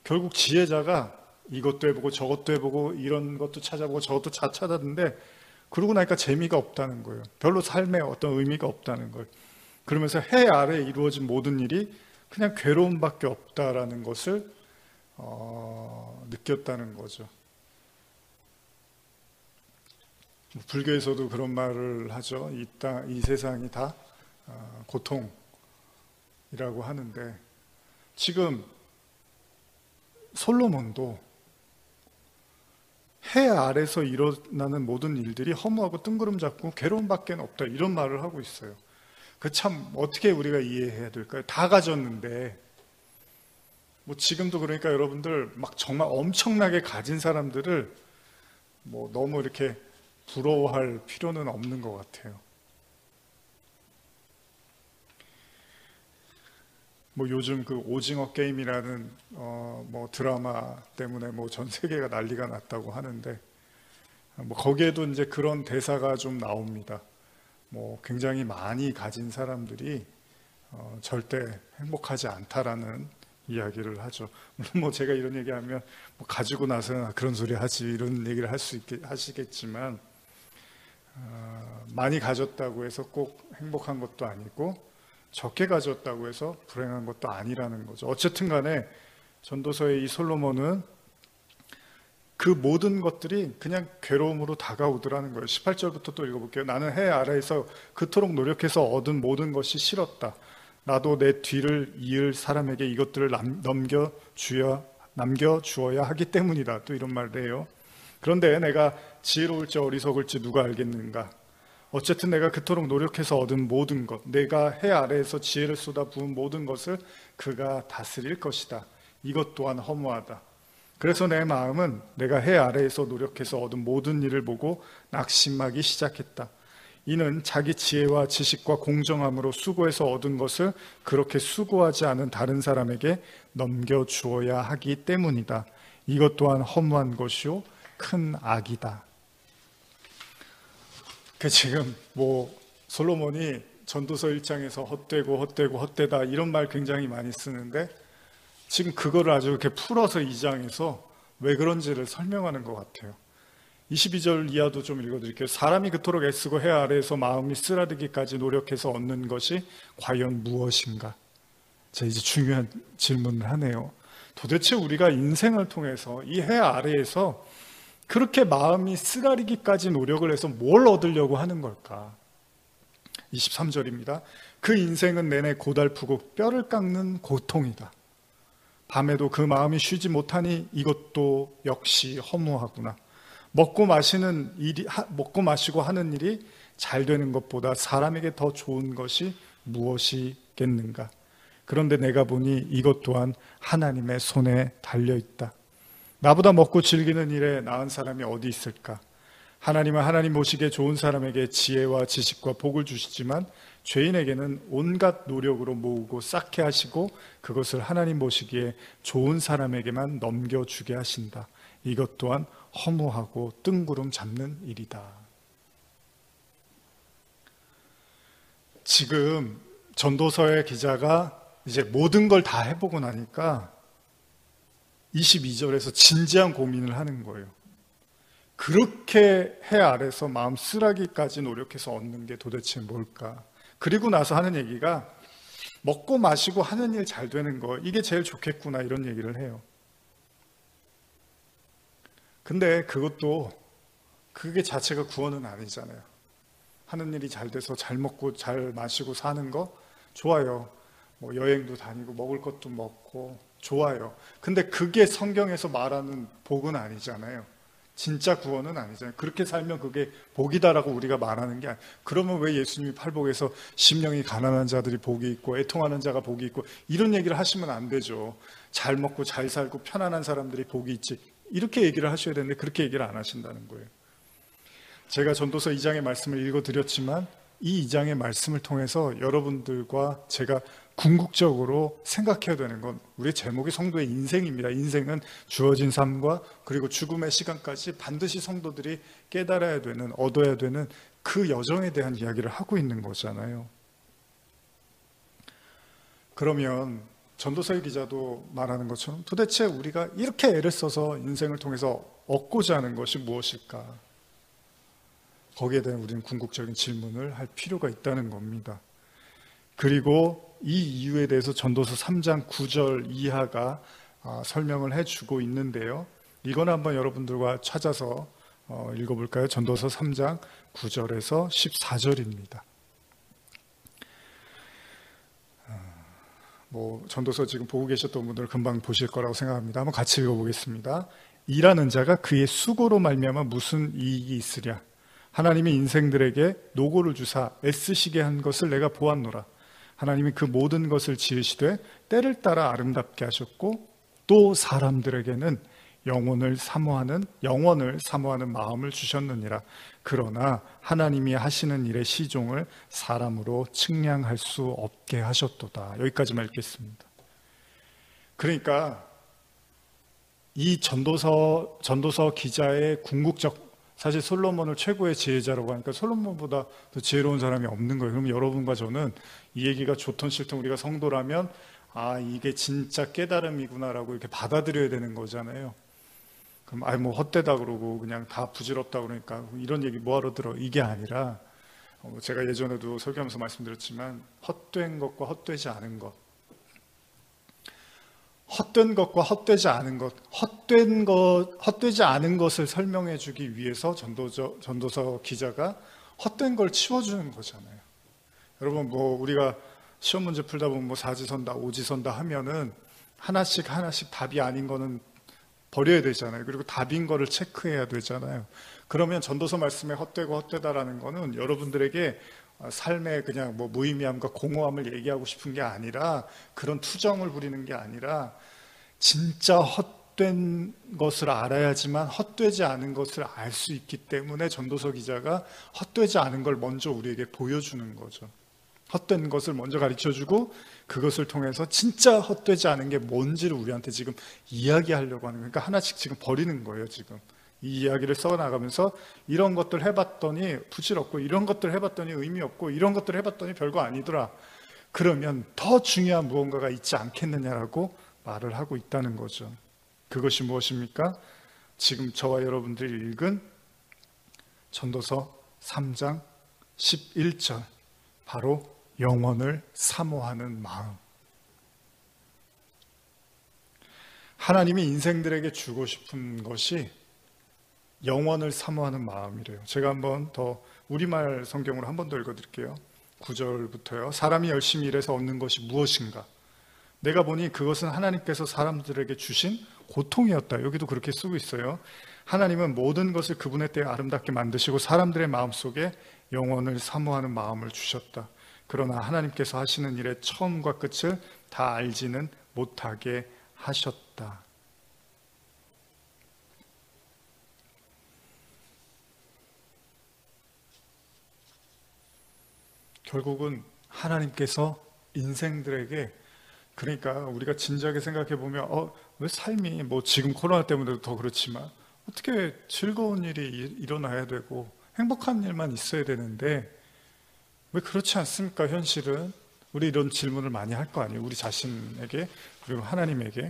결국 지혜자가 이것도 해보고 저것도 해보고 이런 것도 찾아보고 저것도 다 찾았는데 그러고 나니까 재미가 없다는 거예요. 별로 삶에 어떤 의미가 없다는 걸. 그러면서 해 아래 이루어진 모든 일이 그냥 괴로움밖에 없다라는 것을 느꼈다는 거죠. 불교에서도 그런 말을 하죠. 이 세상이 다 고통이라고 하는데 지금 솔로몬도 해 아래서 일어나는 모든 일들이 허무하고 뜬구름 잡고 괴로움밖에 없다 이런 말을 하고 있어요. 그 참 어떻게 우리가 이해해야 될까요? 다 가졌는데 뭐 지금도 그러니까 여러분들 막 정말 엄청나게 가진 사람들을 뭐 너무 이렇게 부러워할 필요는 없는 것 같아요. 뭐 요즘 그 오징어 게임이라는 뭐 드라마 때문에 뭐 전 세계가 난리가 났다고 하는데 뭐 거기에도 이제 그런 대사가 좀 나옵니다. 뭐 굉장히 많이 가진 사람들이 절대 행복하지 않다라는 이야기를 하죠. 물론 뭐 제가 이런 얘기하면 뭐 가지고 나서는 그런 소리 하지 이런 얘기를 하시겠지만 많이 가졌다고 해서 꼭 행복한 것도 아니고 적게 가졌다고 해서 불행한 것도 아니라는 거죠. 어쨌든 간에 전도서의 이 솔로몬은 그 모든 것들이 그냥 괴로움으로 다가오더라는 거예요. 18절부터 또 읽어볼게요. 나는 해 아래에서 그토록 노력해서 얻은 모든 것이 싫었다. 나도 내 뒤를 이을 사람에게 이것들을 남겨주어야 하기 때문이다. 또 이런 말을 해요. 그런데 내가 지혜로울지 어리석을지 누가 알겠는가? 어쨌든 내가 그토록 노력해서 얻은 모든 것, 내가 해 아래에서 지혜를 쏟아 부은 모든 것을 그가 다스릴 것이다. 이것 또한 허무하다. 그래서 내 마음은 내가 해 아래에서 노력해서 얻은 모든 일을 보고 낙심하기 시작했다. 이는 자기 지혜와 지식과 공정함으로 수고해서 얻은 것을 그렇게 수고하지 않은 다른 사람에게 넘겨주어야 하기 때문이다. 이것 또한 허무한 것이요 큰 악이다. 그 지금 뭐 솔로몬이 전도서 1장에서 헛되다 이런 말 굉장히 많이 쓰는데 지금 그거를 아주 이렇게 풀어서 2장에서 왜 그런지를 설명하는 것 같아요. 22절 이하도 좀 읽어드릴게요. 사람이 그토록 애쓰고 해 아래에서 마음이 쓰라리기까지 노력해서 얻는 것이 과연 무엇인가? 자, 이제 중요한 질문을 하네요. 도대체 우리가 인생을 통해서 이 해 아래에서 그렇게 마음이 쓰라리기까지 노력을 해서 뭘 얻으려고 하는 걸까? 23절입니다. 그 인생은 내내 고달프고 뼈를 깎는 고통이다. 밤에도 그 마음이 쉬지 못하니 이것도 역시 허무하구나. 먹고 마시고 하는 일이 잘 되는 것보다 사람에게 더 좋은 것이 무엇이겠는가? 그런데 내가 보니 이것 또한 하나님의 손에 달려있다. 나보다 먹고 즐기는 일에 나은 사람이 어디 있을까? 하나님은 하나님 보시기에 좋은 사람에게 지혜와 지식과 복을 주시지만 죄인에게는 온갖 노력으로 모으고 쌓게 하시고 그것을 하나님 보시기에 좋은 사람에게만 넘겨주게 하신다. 이것 또한 허무하고 뜬구름 잡는 일이다. 지금 전도서의 기자가 이제 모든 걸 다 해보고 나니까 22절에서 진지한 고민을 하는 거예요. 그렇게 해 아래서 마음 쓰라기까지 노력해서 얻는 게 도대체 뭘까? 그리고 나서 하는 얘기가 먹고 마시고 하는 일 잘 되는 거, 이게 제일 좋겠구나, 이런 얘기를 해요. 근데 그게 자체가 구원은 아니잖아요. 하는 일이 잘 돼서 잘 먹고 잘 마시고 사는 거 좋아요. 뭐 여행도 다니고 먹을 것도 먹고 좋아요. 근데 그게 성경에서 말하는 복은 아니잖아요. 진짜 구원은 아니잖아요. 그렇게 살면 그게 복이다라고 우리가 말하는 게 아니에요. 그러면 왜 예수님이 팔복에서 심령이 가난한 자들이 복이 있고 애통하는 자가 복이 있고 이런 얘기를 하시면 안 되죠. 잘 먹고 잘 살고 편안한 사람들이 복이 있지, 이렇게 얘기를 하셔야 되는데 그렇게 얘기를 안 하신다는 거예요. 제가 전도서 2장의 말씀을 읽어드렸지만 이 2장의 말씀을 통해서 여러분들과 제가 궁극적으로 생각해야 되는 건 우리의 제목이 성도의 인생입니다. 인생은 주어진 삶과 그리고 죽음의 시간까지 반드시 성도들이 깨달아야 되는, 얻어야 되는 그 여정에 대한 이야기를 하고 있는 거잖아요. 그러면 전도서의 기자도 말하는 것처럼 도대체 우리가 이렇게 애를 써서 인생을 통해서 얻고자 하는 것이 무엇일까? 거기에 대한 우리는 궁극적인 질문을 할 필요가 있다는 겁니다. 그리고 이 이유에 대해서 전도서 3장 9절 이하가 설명을 해주고 있는데요. 이건 한번 여러분들과 찾아서 읽어볼까요? 전도서 3장 9절에서 14절입니다. 전도서 지금 보고 계셨던 분들 금방 보실 거라고 생각합니다. 한번 같이 읽어보겠습니다. 일하는 자가 그의 수고로 말미암아 무슨 이익이 있으랴? 하나님이 인생들에게 노고를 주사 애쓰시게 한 것을 내가 보았노라. 하나님이 그 모든 것을 지으시되 때를 따라 아름답게 하셨고 또 사람들에게는 영원을 사모하는 마음을 주셨느니라. 그러나 하나님이 하시는 일의 시종을 사람으로 측량할 수 없게 하셨도다. 여기까지만 읽겠습니다. 그러니까 이 전도서 기자의 궁극적, 사실 솔로몬을 최고의 지혜자라고 하니까 솔로몬보다 더 지혜로운 사람이 없는 거예요. 그럼 여러분과 저는 이 얘기가 좋든 싫든 우리가 성도라면 이게 진짜 깨달음이구나라고 이렇게 받아들여야 되는 거잖아요. 그럼 뭐 헛되다 그러고 그냥 다 부질없다 그러니까 이런 얘기 뭐하러 들어, 이게 아니라 제가 예전에도 설교하면서 말씀드렸지만 헛된 것과 헛되지 않은 것, 헛된 것과 헛되지 않은 것, 헛되지 않은 것을 설명해 주기 위해서 전도서 기자가 헛된 걸 치워주는 거잖아요. 여러분, 우리가 시험 문제 풀다 보면 사지선다, 오지선다 하면은 하나씩 답이 아닌 거는 버려야 되잖아요. 그리고 답인 거를 체크해야 되잖아요. 그러면 전도서 말씀에 헛되고 헛되다라는 거는 여러분들에게 삶의 그냥 무의미함과 공허함을 얘기하고 싶은 게 아니라, 그런 투정을 부리는 게 아니라 진짜 헛된 것을 알아야지만 헛되지 않은 것을 알 수 있기 때문에 전도서 기자가 헛되지 않은 걸 먼저 우리에게 보여주는 거죠. 헛된 것을 먼저 가르쳐주고 그것을 통해서 진짜 헛되지 않은 게 뭔지를 우리한테 지금 이야기하려고 하는 거예요. 그러니까 하나씩 지금 버리는 거예요. 지금 이 이야기를 써나가면서 이런 것들 해봤더니 부질없고, 이런 것들 해봤더니 의미 없고, 이런 것들 해봤더니 별거 아니더라. 그러면 더 중요한 무언가가 있지 않겠느냐라고 말을 하고 있다는 거죠. 그것이 무엇입니까? 지금 저와 여러분들이 읽은 전도서 3장 11절, 바로 영원을 사모하는 마음. 하나님이 인생들에게 주고 싶은 것이 영원을 사모하는 마음이래요. 제가 한번 더 우리말 성경으로 한 번 더 읽어드릴게요. 9절부터요. 사람이 열심히 일해서 얻는 것이 무엇인가? 내가 보니 그것은 하나님께서 사람들에게 주신 고통이었다. 여기도 그렇게 쓰고 있어요. 하나님은 모든 것을 그분의 때에 아름답게 만드시고 사람들의 마음속에 영원을 사모하는 마음을 주셨다. 그러나 하나님께서 하시는 일의 처음과 끝을 다 알지는 못하게 하셨다. 결국은 하나님께서 인생들에게, 그러니까 우리가 진지하게 생각해 보면 왜 삶이 뭐 지금 코로나 때문에도 더 그렇지만 어떻게 즐거운 일이 일어나야 되고 행복한 일만 있어야 되는데 왜 그렇지 않습니까? 현실은 우리 이런 질문을 많이 할 거 아니에요. 우리 자신에게 그리고 하나님에게.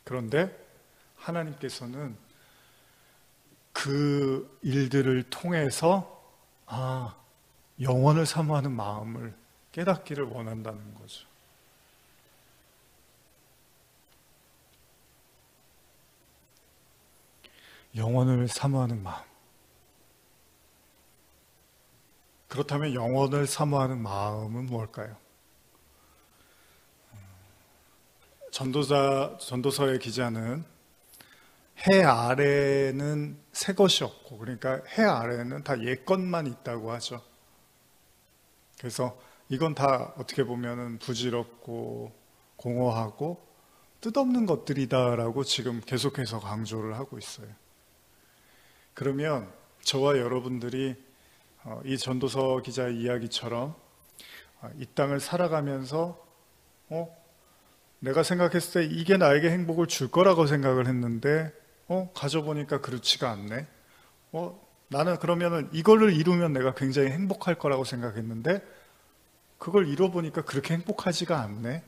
그런데 하나님께서는 그 일들을 통해서 영원을 사모하는 마음을 깨닫기를 원한다는 거죠. 영원을 사모하는 마음. 그렇다면 영원을 사모하는 마음은 뭘까요? 전도서의 기자는 해 아래는 새 것이 없고, 그러니까 해 아래는 다 옛것만 있다고 하죠. 그래서 이건 다 어떻게 보면은 부질없고 공허하고 뜻없는 것들이다라고 지금 계속해서 강조를 하고 있어요. 그러면 저와 여러분들이 이 전도서 기자의 이야기처럼 이 땅을 살아가면서 내가 생각했을 때 이게 나에게 행복을 줄 거라고 생각을 했는데 가져보니까 그렇지가 않네. 나는 그러면은 이거를 이루면 내가 굉장히 행복할 거라고 생각했는데 그걸 이뤄보니까 그렇게 행복하지가 않네.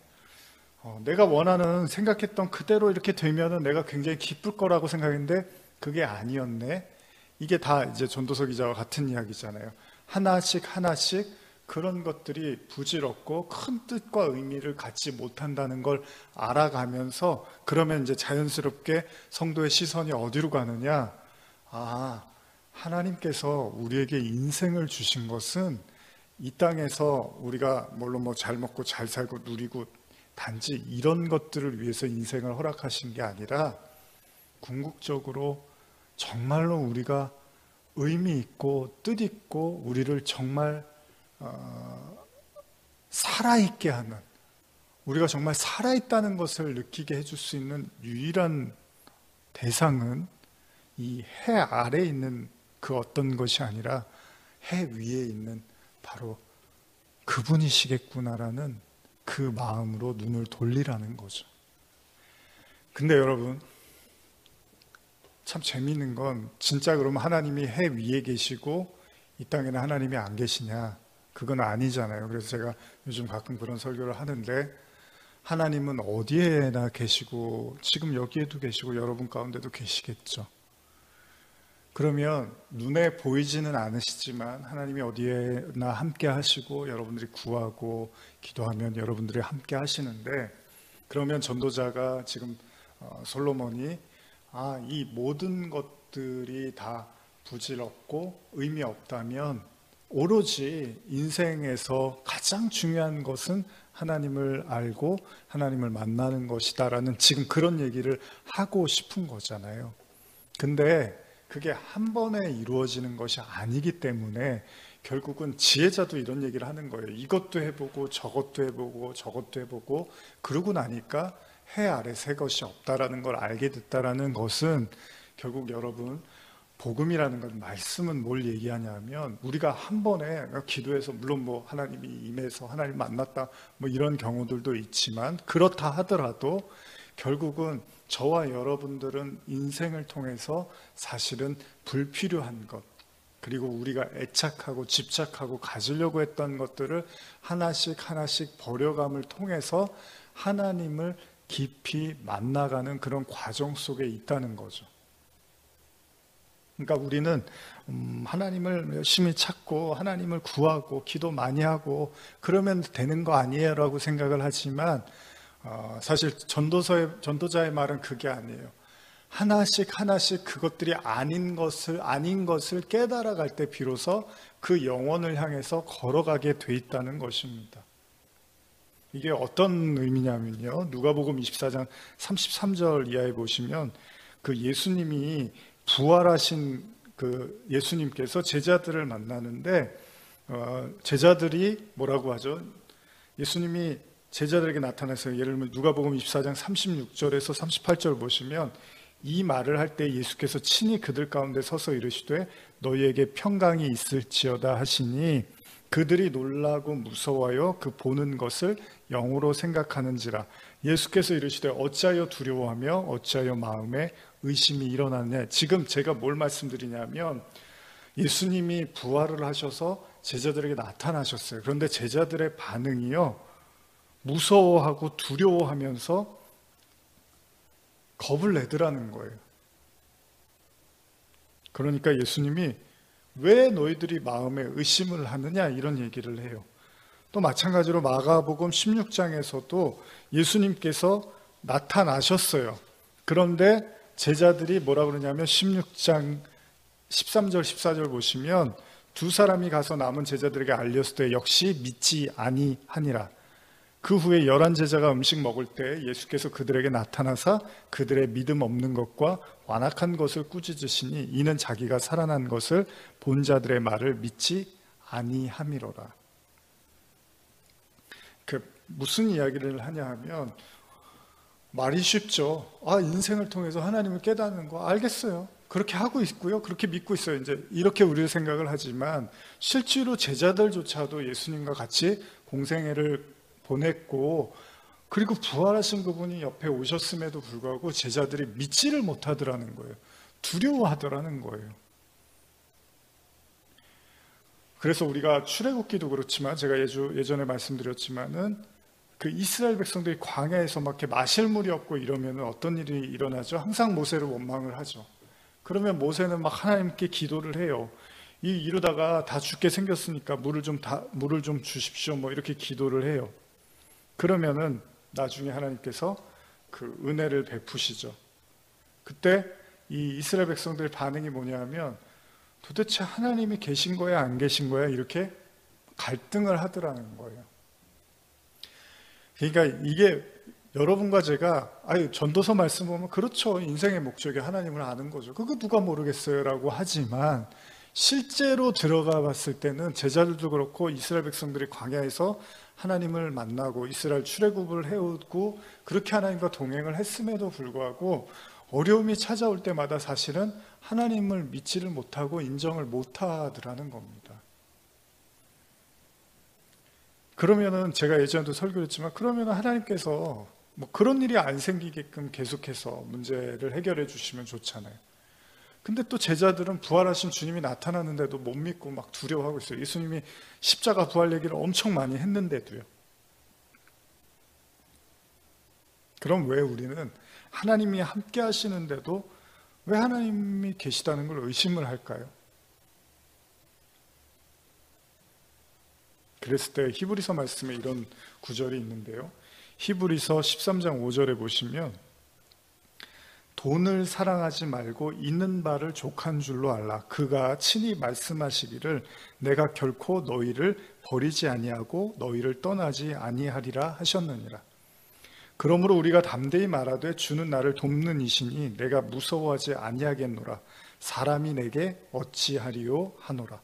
내가 원하는 생각했던 그대로 이렇게 되면은 내가 굉장히 기쁠 거라고 생각했는데 그게 아니었네. 이게 다 이제 전도서 기자와 같은 이야기잖아요. 하나씩 하나씩 그런 것들이 부질없고 큰 뜻과 의미를 갖지 못한다는 걸 알아가면서, 그러면 이제 자연스럽게 성도의 시선이 어디로 가느냐? 하나님께서 우리에게 인생을 주신 것은 이 땅에서 우리가 물론 뭐 잘 먹고 잘 살고 누리고 단지 이런 것들을 위해서 인생을 허락하신 게 아니라 궁극적으로 정말로 우리가 의미 있고 뜻 있고 우리를 정말 살아있게 하는, 우리가 정말 살아있다는 것을 느끼게 해줄 수 있는 유일한 대상은 이 해 아래에 있는 그 어떤 것이 아니라 해 위에 있는 바로 그분이시겠구나라는 그 마음으로 눈을 돌리라는 거죠. 근데 여러분, 참 재미있는 건 진짜 그러면 하나님이 해 위에 계시고 이 땅에는 하나님이 안 계시냐? 그건 아니잖아요. 그래서 제가 요즘 가끔 그런 설교를 하는데, 하나님은 어디에나 계시고 지금 여기에도 계시고 여러분 가운데도 계시겠죠. 그러면 눈에 보이지는 않으시지만 하나님이 어디에나 함께 하시고 여러분들이 구하고 기도하면 여러분들이 함께 하시는데, 그러면 전도자가 지금 솔로몬이 이 모든 것들이 다 부질없고 의미 없다면 오로지 인생에서 가장 중요한 것은 하나님을 알고 하나님을 만나는 것이다라는 지금 그런 얘기를 하고 싶은 거잖아요. 근데 그게 한 번에 이루어지는 것이 아니기 때문에 결국은 지혜자도 이런 얘기를 하는 거예요. 이것도 해보고 저것도 해보고 저것도 해보고 그러고 나니까 해 아래 새 것이 없다라는 걸 알게 됐다라는 것은, 결국 여러분 복음이라는 건, 말씀은 뭘 얘기하냐면 우리가 한 번에 기도해서 물론 뭐 하나님이 임해서 하나님 만났다 뭐 이런 경우들도 있지만, 그렇다 하더라도 결국은 저와 여러분들은 인생을 통해서 사실은 불필요한 것, 그리고 우리가 애착하고 집착하고 가지려고 했던 것들을 하나씩 하나씩 버려감을 통해서 하나님을 깊이 만나가는 그런 과정 속에 있다는 거죠. 그러니까 우리는 하나님을 열심히 찾고 하나님을 구하고 기도 많이 하고 그러면 되는 거 아니에요 라고 생각을 하지만, 사실 전도자의 말은 그게 아니에요. 하나씩 하나씩 그것들이 아닌 것을 깨달아갈 때 비로소 그 영혼을 향해서 걸어가게 돼 있다는 것입니다. 이게 어떤 의미냐면요, 누가복음 24장 33절 이하에 보시면 그 예수님이 부활하신 그 예수님께서 제자들을 만나는데 제자들이 뭐라고 하죠? 예수님이 제자들에게 나타나서 예를 들면 누가복음 24장 36절에서 38절 보시면 이 말을 할 때 예수께서 친히 그들 가운데 서서 이르시되 너희에게 평강이 있을지어다 하시니 그들이 놀라고 무서워하여 그 보는 것을 영으로 생각하는지라. 예수께서 이르시되 어찌하여 두려워하며 어찌하여 마음에 의심이 일어나느냐. 지금 제가 뭘 말씀드리냐면 예수님이 부활을 하셔서 제자들에게 나타나셨어요. 그런데 제자들의 반응이요, 무서워하고 두려워하면서 겁을 내더라는 거예요. 그러니까 예수님이 왜 너희들이 마음에 의심을 하느냐 이런 얘기를 해요. 또 마찬가지로 마가복음 16장에서도 예수님께서 나타나셨어요. 그런데 제자들이 뭐라 그러냐면 16장 13절 14절 보시면 두 사람이 가서 남은 제자들에게 알렸을 때 역시 믿지 아니하니라. 그 후에 11제자가 음식 먹을 때 예수께서 그들에게 나타나사 그들의 믿음 없는 것과 완악한 것을 꾸짖으시니 이는 자기가 살아난 것을 본 자들의 말을 믿지 아니함이로라. 무슨 이야기를 하냐 하면 말이 쉽죠. 인생을 통해서 하나님을 깨닫는 거 알겠어요. 그렇게 하고 있고요. 그렇게 믿고 있어요. 이제 이렇게 우리는 생각을 하지만 실제로 제자들조차도 예수님과 같이 공생애를 보냈고 그리고 부활하신 그분이 옆에 오셨음에도 불구하고 제자들이 믿지를 못하더라는 거예요. 두려워하더라는 거예요. 그래서 우리가 출애굽기도 그렇지만 제가 예전에 말씀드렸지만은 그 이스라엘 백성들이 광야에서 막 이렇게 마실 물이 없고 이러면 어떤 일이 일어나죠? 항상 모세를 원망을 하죠. 그러면 모세는 막 하나님께 기도를 해요. 이러다가 다 죽게 생겼으니까 물을 좀 주십시오. 뭐 이렇게 기도를 해요. 그러면은 나중에 하나님께서 그 은혜를 베푸시죠. 그때 이 이스라엘 백성들의 반응이 뭐냐면 도대체 하나님이 계신 거야 안 계신 거야 이렇게 갈등을 하더라는 거예요. 그러니까 이게 여러분과 제가 전도서 말씀 보면 그렇죠. 인생의 목적이 하나님을 아는 거죠. 그거 누가 모르겠어요 라고 하지만 실제로 들어가 봤을 때는 제자들도 그렇고 이스라엘 백성들이 광야에서 하나님을 만나고 이스라엘 출애굽을 해오고 그렇게 하나님과 동행을 했음에도 불구하고 어려움이 찾아올 때마다 사실은 하나님을 믿지를 못하고 인정을 못하더라는 겁니다. 그러면은 제가 예전에도 설교를 했지만 그러면은 하나님께서 뭐 그런 일이 안 생기게끔 계속해서 문제를 해결해 주시면 좋잖아요. 근데 또 제자들은 부활하신 주님이 나타났는데도 못 믿고 막 두려워하고 있어요. 예수님이 십자가 부활 얘기를 엄청 많이 했는데도요. 그럼 왜 우리는 하나님이 함께 하시는데도 왜 하나님이 계시다는 걸 의심을 할까요? 그랬을 때 히브리서 말씀에 이런 구절이 있는데요. 히브리서 13장 5절에 보시면 돈을 사랑하지 말고 있는 바를 족한 줄로 알라. 그가 친히 말씀하시기를 내가 결코 너희를 버리지 아니하고 너희를 떠나지 아니하리라 하셨느니라. 그러므로 우리가 담대히 말하되 주는 나를 돕는 이시니 내가 무서워하지 아니하겠노라. 사람이 내게 어찌하리요 하노라.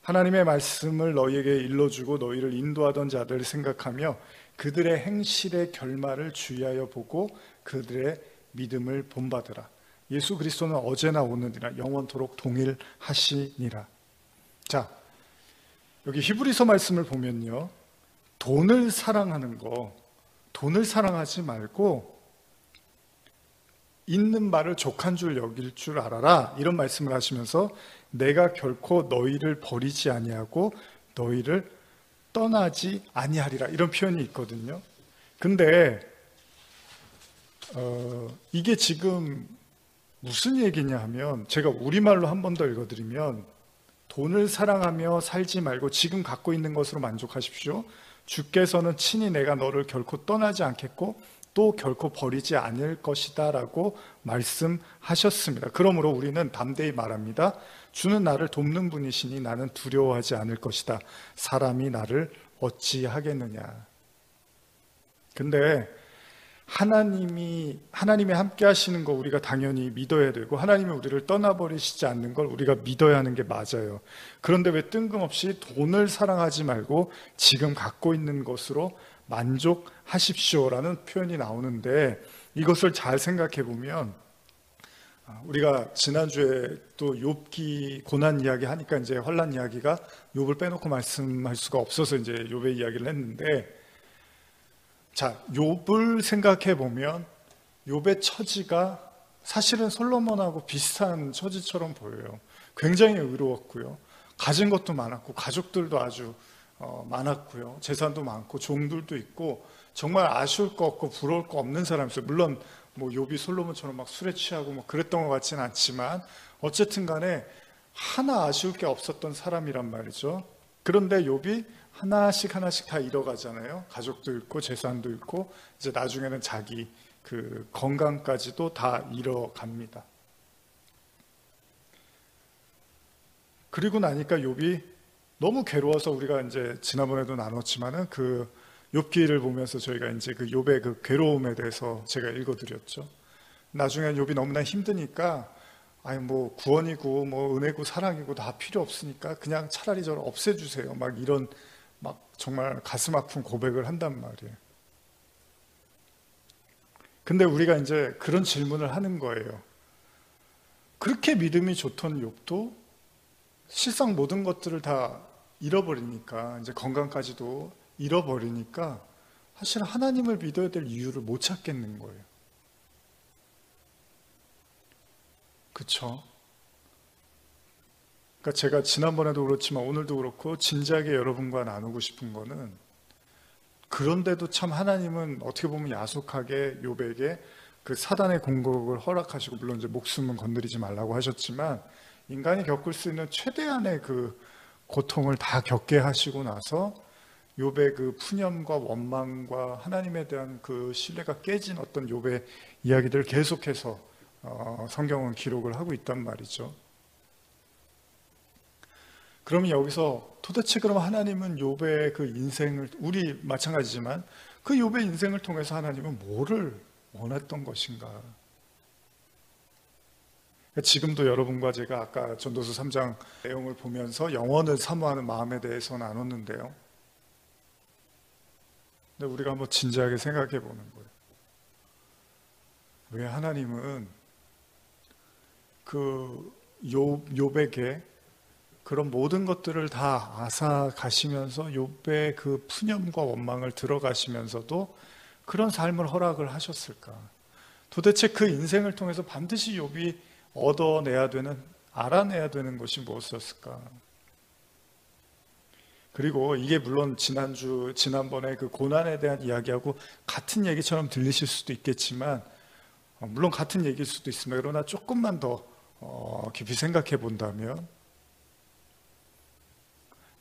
하나님의 말씀을 너희에게 일러주고 너희를 인도하던 자들을 생각하며 그들의 행실의 결말을 주의하여 보고 그들의 믿음을 본받으라. 예수 그리스도는 어제나 오늘이나 영원토록 동일하시니라. 자, 여기 히브리서 말씀을 보면요, 돈을 사랑하는 거, 돈을 사랑하지 말고 있는 바를 족한 줄 여길 줄 알아라, 이런 말씀을 하시면서 내가 결코 너희를 버리지 아니하고 너희를 떠나지 아니하리라, 이런 표현이 있거든요. 근데 이게 지금 무슨 얘기냐 하면 제가 우리말로 한 번 더 읽어드리면 돈을 사랑하며 살지 말고 지금 갖고 있는 것으로 만족하십시오. 주께서는 친히 내가 너를 결코 떠나지 않겠고 또 결코 버리지 않을 것이다 라고 말씀하셨습니다. 그러므로 우리는 담대히 말합니다. 주는 나를 돕는 분이시니 나는 두려워하지 않을 것이다. 사람이 나를 어찌하겠느냐. 근데 하나님이 함께 하시는 거 우리가 당연히 믿어야 되고, 하나님이 우리를 떠나버리시지 않는 걸 우리가 믿어야 하는 게 맞아요. 그런데 왜 뜬금없이 돈을 사랑하지 말고 지금 갖고 있는 것으로 만족하십시오라는 표현이 나오는데, 이것을 잘 생각해 보면, 우리가 지난주에 또 욥기 고난 이야기 하니까 이제 환난 이야기가 욥을 빼놓고 말씀할 수가 없어서 이제 욥의 이야기를 했는데, 자, 욥을 생각해 보면 욥의 처지가 사실은 솔로몬하고 비슷한 처지처럼 보여요. 굉장히 의로웠고요. 가진 것도 많았고, 가족들도 아주 많았고요. 재산도 많고, 종들도 있고, 정말 아쉬울 거 없고 부러울 거 없는 사람이었어요. 물론 뭐 욥이 솔로몬처럼 막 술에 취하고 뭐 그랬던 것 같지는 않지만, 어쨌든 간에 하나 아쉬울 게 없었던 사람이란 말이죠. 그런데 욥이 하나씩 다 잃어가잖아요. 가족도 잃고 재산도 잃고, 이제 나중에는 자기 그 건강까지도 다 잃어갑니다. 그리고 나니까 욥이 너무 괴로워서, 우리가 이제 지난번에도 나눴지만은 그 욥기를 보면서 저희가 이제 그 욥의 그 괴로움에 대해서 제가 읽어드렸죠. 나중에 욥이 너무나 힘드니까, 아니 뭐 구원이고 뭐 은혜고 사랑이고 다 필요 없으니까 그냥 차라리 저를 없애주세요, 막 이런 막 정말 가슴 아픈 고백을 한단 말이에요. 근데 우리가 이제 그런 질문을 하는 거예요. 그렇게 믿음이 좋던 욥도 실상 모든 것들을 다 잃어버리니까, 이제 건강까지도 잃어버리니까 사실 하나님을 믿어야 될 이유를 못 찾겠는 거예요. 그렇죠? 그러니까 제가 지난번에도 그렇지만 오늘도 그렇고 진지하게 여러분과 나누고 싶은 거는, 그런데도 참 하나님은 어떻게 보면 야속하게 욥에게 그 사단의 공격을 허락하시고, 물론 이제 목숨은 건드리지 말라고 하셨지만, 인간이 겪을 수 있는 최대한의 그 고통을 다 겪게 하시고 나서 욥의 그 푸념과 원망과 하나님에 대한 그 신뢰가 깨진 어떤 욥의 이야기들을 계속해서 성경은 기록을 하고 있단 말이죠. 그러면 여기서 도대체 그럼 하나님은 욥의 그 인생을, 우리 마찬가지지만 그 욥의 인생을 통해서 하나님은 뭐를 원했던 것인가? 지금도 여러분과 제가 아까 전도서 3장 내용을 보면서 영원을 사모하는 마음에 대해서 나눴는데요. 근데 우리가 한번 진지하게 생각해 보는 거예요. 왜 하나님은 그 욥에게 그런 모든 것들을 다 앗아가시면서 욥의 그 푸념과 원망을 들어가시면서도 그런 삶을 허락을 하셨을까? 도대체 그 인생을 통해서 반드시 욥이 얻어내야 되는, 알아내야 되는 것이 무엇이었을까? 그리고 이게 물론 지난번에 그 고난에 대한 이야기하고 같은 얘기처럼 들리실 수도 있겠지만, 물론 같은 얘기일 수도 있습니다. 그러나 조금만 더 깊이 생각해 본다면,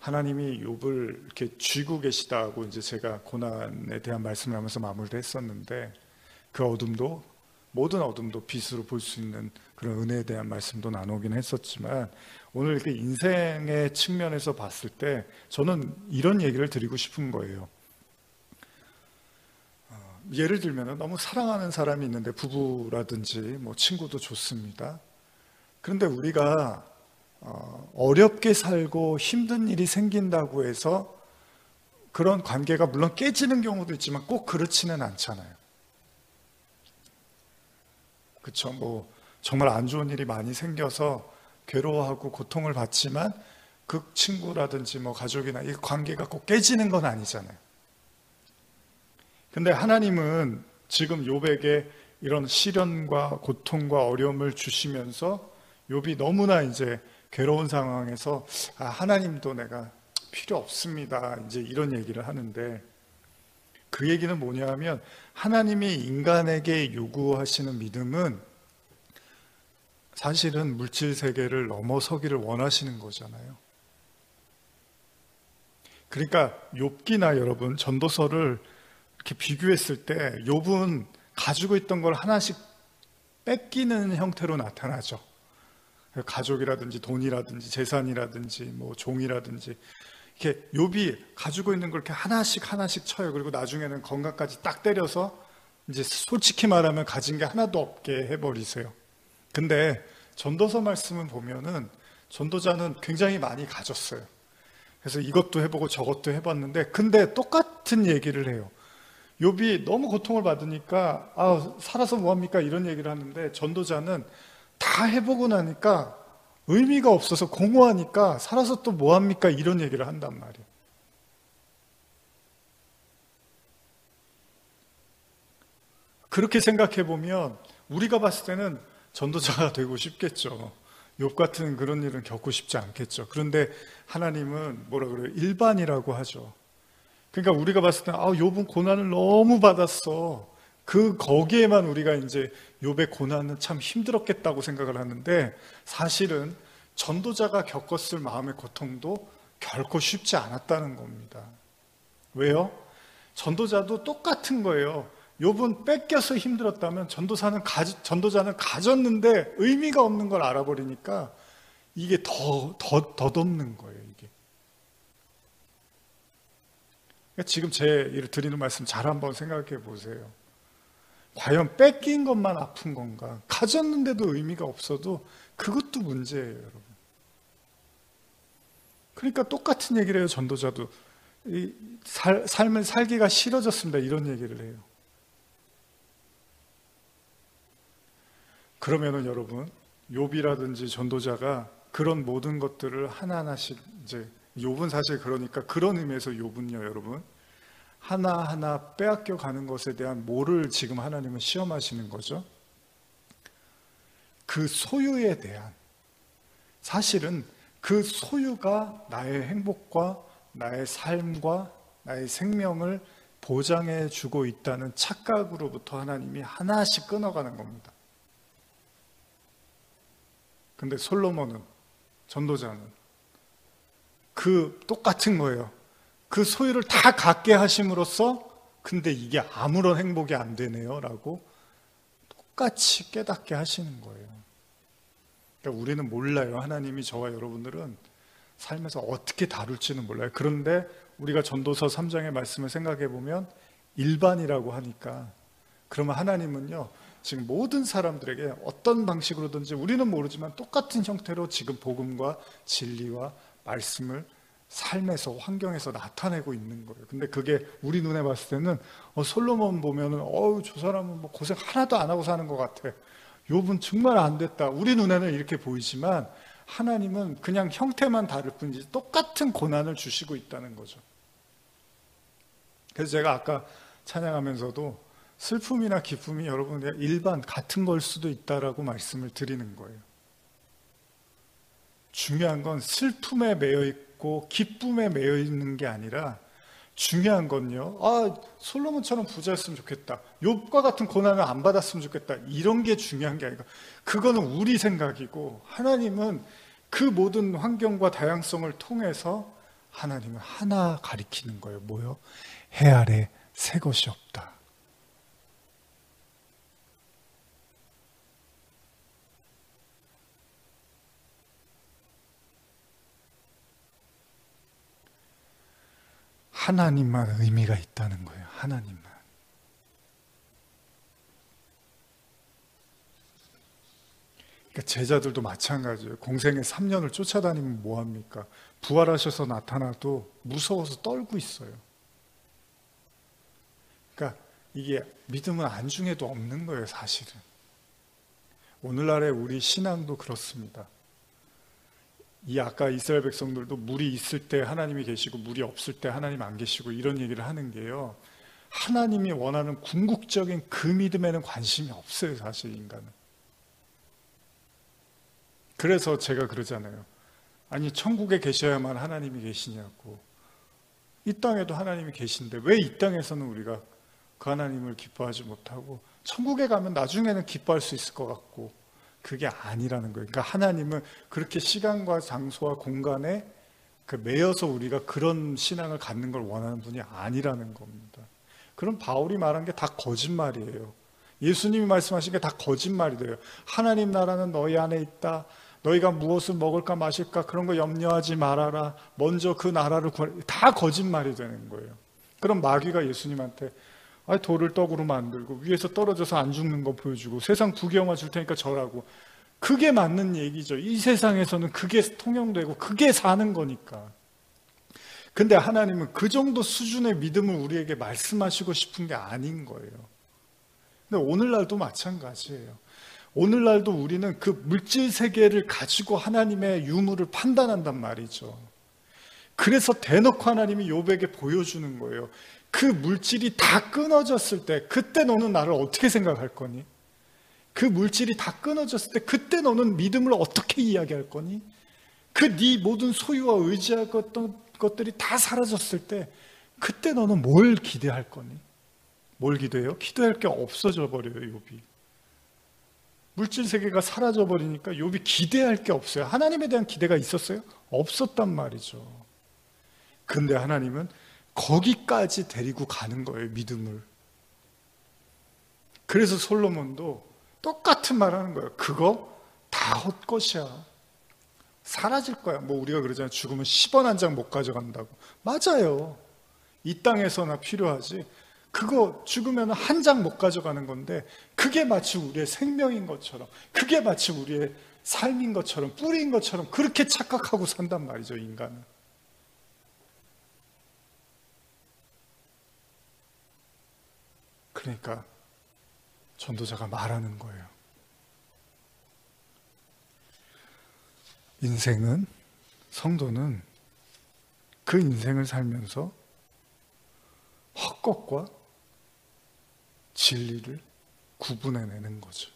하나님이 욥을 이렇게 쥐고 계시다고 이제 제가 고난에 대한 말씀을 하면서 마무리를 했었는데, 그 어둠도, 모든 어둠도 빛으로 볼 수 있는 그런 은혜에 대한 말씀도 나누긴 했었지만, 오늘 이렇게 인생의 측면에서 봤을 때 저는 이런 얘기를 드리고 싶은 거예요. 예를 들면 너무 사랑하는 사람이 있는데, 부부라든지 뭐 친구도 좋습니다. 그런데 우리가 어렵게 살고 힘든 일이 생긴다고 해서 그런 관계가 물론 깨지는 경우도 있지만 꼭 그렇지는 않잖아요. 그렇죠? 뭐 정말 안 좋은 일이 많이 생겨서 괴로워하고 고통을 받지만 그 친구라든지 뭐 가족이나 이 관계가 꼭 깨지는 건 아니잖아요. 근데 하나님은 지금 욥에게 이런 시련과 고통과 어려움을 주시면서 욥이 너무나 이제 괴로운 상황에서 하나님도 내가 필요 없습니다, 이제 이런 얘기를 하는데, 그 얘기는 뭐냐 하면, 하나님이 인간에게 요구하시는 믿음은 사실은 물질 세계를 넘어서기를 원하시는 거잖아요. 그러니까 욥기나 여러분 전도서를 이렇게 비교했을 때 욥은 가지고 있던 걸 하나씩 뺏기는 형태로 나타나죠. 가족이라든지 돈이라든지 재산이라든지 뭐 종이라든지, 이렇게 욥이 가지고 있는 걸 이렇게 하나씩 쳐요. 그리고 나중에는 건강까지 딱 때려서 이제 솔직히 말하면 가진 게 하나도 없게 해버리세요. 근데 전도서 말씀을 보면은 전도자는 굉장히 많이 가졌어요. 그래서 이것도 해보고 저것도 해봤는데, 근데 똑같은 얘기를 해요. 욥이 너무 고통을 받으니까 살아서 뭐합니까 이런 얘기를 하는데, 전도자는 다 해보고 나니까 의미가 없어서 공허하니까 살아서 또 뭐합니까 이런 얘기를 한단 말이에요. 그렇게 생각해 보면 우리가 봤을 때는 전도자가 되고 싶겠죠. 욥 같은 그런 일은 겪고 싶지 않겠죠. 그런데 하나님은 뭐라 그래요? 일반이라고 하죠. 그러니까 우리가 봤을 때는 욥은 고난을 너무 받았어. 거기에만 우리가 이제 욥의 고난은 참 힘들었겠다고 생각을 하는데, 사실은 전도자가 겪었을 마음의 고통도 결코 쉽지 않았다는 겁니다. 왜요? 전도자도 똑같은 거예요. 욥은 뺏겨서 힘들었다면 전도자는 가졌는데 의미가 없는 걸 알아버리니까 이게 더 덧없는 거예요, 이게. 그러니까 지금 제 드리는 말씀 잘 한번 생각해 보세요. 과연 뺏긴 것만 아픈 건가? 가졌는데도 의미가 없어도 그것도 문제예요, 여러분. 그러니까 똑같은 얘기를 해요, 전도자도. 삶을 살기가 싫어졌습니다, 이런 얘기를 해요. 그러면은 여러분, 욥이라든지 전도자가 그런 모든 것들을 하나하나씩 이제, 욥은 사실 그러니까 그런 의미에서 욥은요, 여러분, 하나하나 빼앗겨 가는 것에 대한 뭐를 지금 하나님은 시험하시는 거죠? 그 소유에 대한, 사실은 그 소유가 나의 행복과 나의 삶과 나의 생명을 보장해 주고 있다는 착각으로부터 하나님이 하나씩 끊어가는 겁니다. 근데 솔로몬은, 전도자는 똑같은 거예요. 그 소유를 다 갖게 하심으로써 근데 이게 아무런 행복이 안 되네요 라고 똑같이 깨닫게 하시는 거예요. 그러니까 우리는 몰라요. 하나님이 저와 여러분들은 삶에서 어떻게 다룰지는 몰라요. 그런데 우리가 전도서 3장의 말씀을 생각해 보면 일반이라고 하니까, 그러면 하나님은요, 지금 모든 사람들에게 어떤 방식으로든지 우리는 모르지만 똑같은 형태로 지금 복음과 진리와 말씀을 삶에서, 환경에서 나타내고 있는 거예요. 근데 그게 우리 눈에 봤을 때는 솔로몬 보면은 저 사람은 뭐 고생 하나도 안 하고 사는 것 같아. 욥은 정말 안 됐다. 우리 눈에는 이렇게 보이지만 하나님은 그냥 형태만 다를 뿐이지 똑같은 고난을 주시고 있다는 거죠. 그래서 제가 아까 찬양하면서도 슬픔이나 기쁨이 여러분 일반 같은 걸 수도 있다라고 말씀을 드리는 거예요. 중요한 건 슬픔에 매여 있고 기쁨에 매여 있는 게 아니라, 중요한 건요, 솔로몬처럼 부자였으면 좋겠다, 욥과 같은 고난을 안 받았으면 좋겠다, 이런 게 중요한 게 아니라, 그거는 우리 생각이고, 하나님은 그 모든 환경과 다양성을 통해서 하나님은 하나 가리키는 거예요. 뭐요? 해 아래 새 것이 없다. 하나님만 의미가 있다는 거예요. 하나님만. 그러니까 제자들도 마찬가지예요. 공생의 3년을 쫓아다니면 뭐합니까? 부활하셔서 나타나도 무서워서 떨고 있어요. 그러니까 이게 믿음은 안중에도 없는 거예요, 사실은. 오늘날의 우리 신앙도 그렇습니다. 이 아까 이스라엘 백성들도 물이 있을 때 하나님이 계시고 물이 없을 때 하나님 안 계시고 이런 얘기를 하는 게요, 하나님이 원하는 궁극적인 그 믿음에는 관심이 없어요, 사실 인간은. 그래서 제가 그러잖아요. 아니, 천국에 계셔야만 하나님이 계시냐고. 이 땅에도 하나님이 계신데 왜 이 땅에서는 우리가 그 하나님을 기뻐하지 못하고 천국에 가면 나중에는 기뻐할 수 있을 것 같고, 그게 아니라는 거예요. 그러니까 하나님은 그렇게 시간과 장소와 공간에 매여서 우리가 그런 신앙을 갖는 걸 원하는 분이 아니라는 겁니다. 그럼 바울이 말한 게 다 거짓말이에요. 예수님이 말씀하신 게 다 거짓말이래요. 하나님 나라는 너희 안에 있다. 너희가 무엇을 먹을까 마실까 그런 거 염려하지 말아라. 먼저 그 나라를 구하라. 다 거짓말이 되는 거예요. 그럼 마귀가 예수님한테 돌을 떡으로 만들고 위에서 떨어져서 안 죽는 거 보여주고 세상 부귀영화 줄 테니까 절하고, 그게 맞는 얘기죠. 이 세상에서는 그게 통용되고 그게 사는 거니까. 근데 하나님은 그 정도 수준의 믿음을 우리에게 말씀하시고 싶은 게 아닌 거예요. 근데 오늘날도 마찬가지예요. 오늘날도 우리는 그 물질 세계를 가지고 하나님의 유무를 판단한단 말이죠. 그래서 대놓고 하나님이 욥에게 보여주는 거예요. 그 물질이 다 끊어졌을 때 그때 너는 나를 어떻게 생각할 거니? 그 물질이 다 끊어졌을 때 그때 너는 믿음을 어떻게 이야기할 거니? 그 네 모든 소유와 의지했던 것들이 다 사라졌을 때 그때 너는 뭘 기대할 거니? 뭘 기대해요? 기대할 게 없어져 버려요, 욥이. 물질 세계가 사라져 버리니까 욥이 기대할 게 없어요. 하나님에 대한 기대가 있었어요? 없었단 말이죠. 근데 하나님은 거기까지 데리고 가는 거예요, 믿음을. 그래서 솔로몬도 똑같은 말 하는 거예요. 그거 다 헛것이야. 사라질 거야. 뭐 우리가 그러잖아요. 죽으면 10원 한 장 못 가져간다고. 맞아요. 이 땅에서나 필요하지. 그거 죽으면 한 장 못 가져가는 건데, 그게 마치 우리의 생명인 것처럼, 그게 마치 우리의 삶인 것처럼, 뿌리인 것처럼 그렇게 착각하고 산단 말이죠, 인간은. 그러니까 전도자가 말하는 거예요. 인생은, 성도는 그 인생을 살면서 헛것과 진리를 구분해내는 거죠.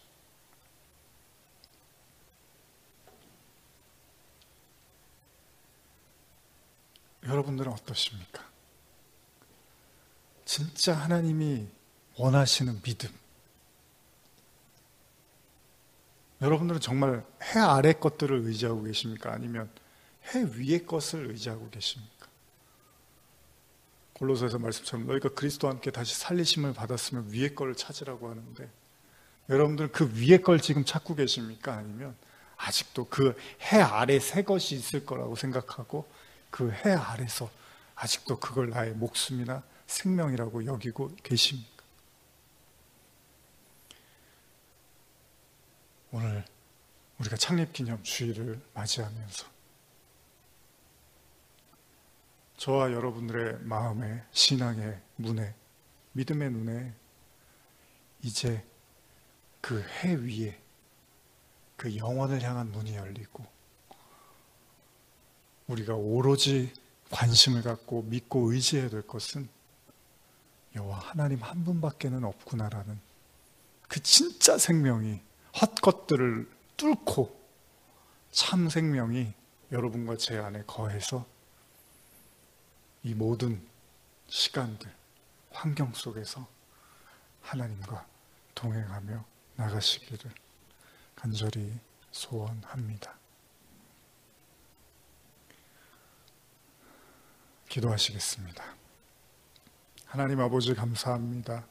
여러분들은 어떠십니까? 진짜 하나님이 원하시는 믿음. 여러분들은 정말 해 아래 것들을 의지하고 계십니까? 아니면 해 위의 것을 의지하고 계십니까? 골로새서 말씀처럼 너희가 그리스도와 함께 다시 살리심을 받았으면 위의 것을 찾으라고 하는데, 여러분들은 그 위의 걸 지금 찾고 계십니까? 아니면 아직도 그 해 아래 새 것이 있을 거라고 생각하고 그 해 아래서 아직도 그걸 나의 목숨이나 생명이라고 여기고 계십니까? 오늘 우리가 창립기념 주일을 맞이하면서 저와 여러분들의 마음에, 신앙의 문에, 믿음의 눈에 이제 그 해 위에 그 영원을 향한 문이 열리고, 우리가 오로지 관심을 갖고 믿고 의지해야 될 것은 여호와 하나님 한 분밖에는 없구나라는 그 진짜 생명이, 헛것들을 뚫고 참 생명이 여러분과 제 안에 거해서 이 모든 시간들, 환경 속에서 하나님과 동행하며 나가시기를 간절히 소원합니다. 기도하시겠습니다. 하나님 아버지, 감사합니다.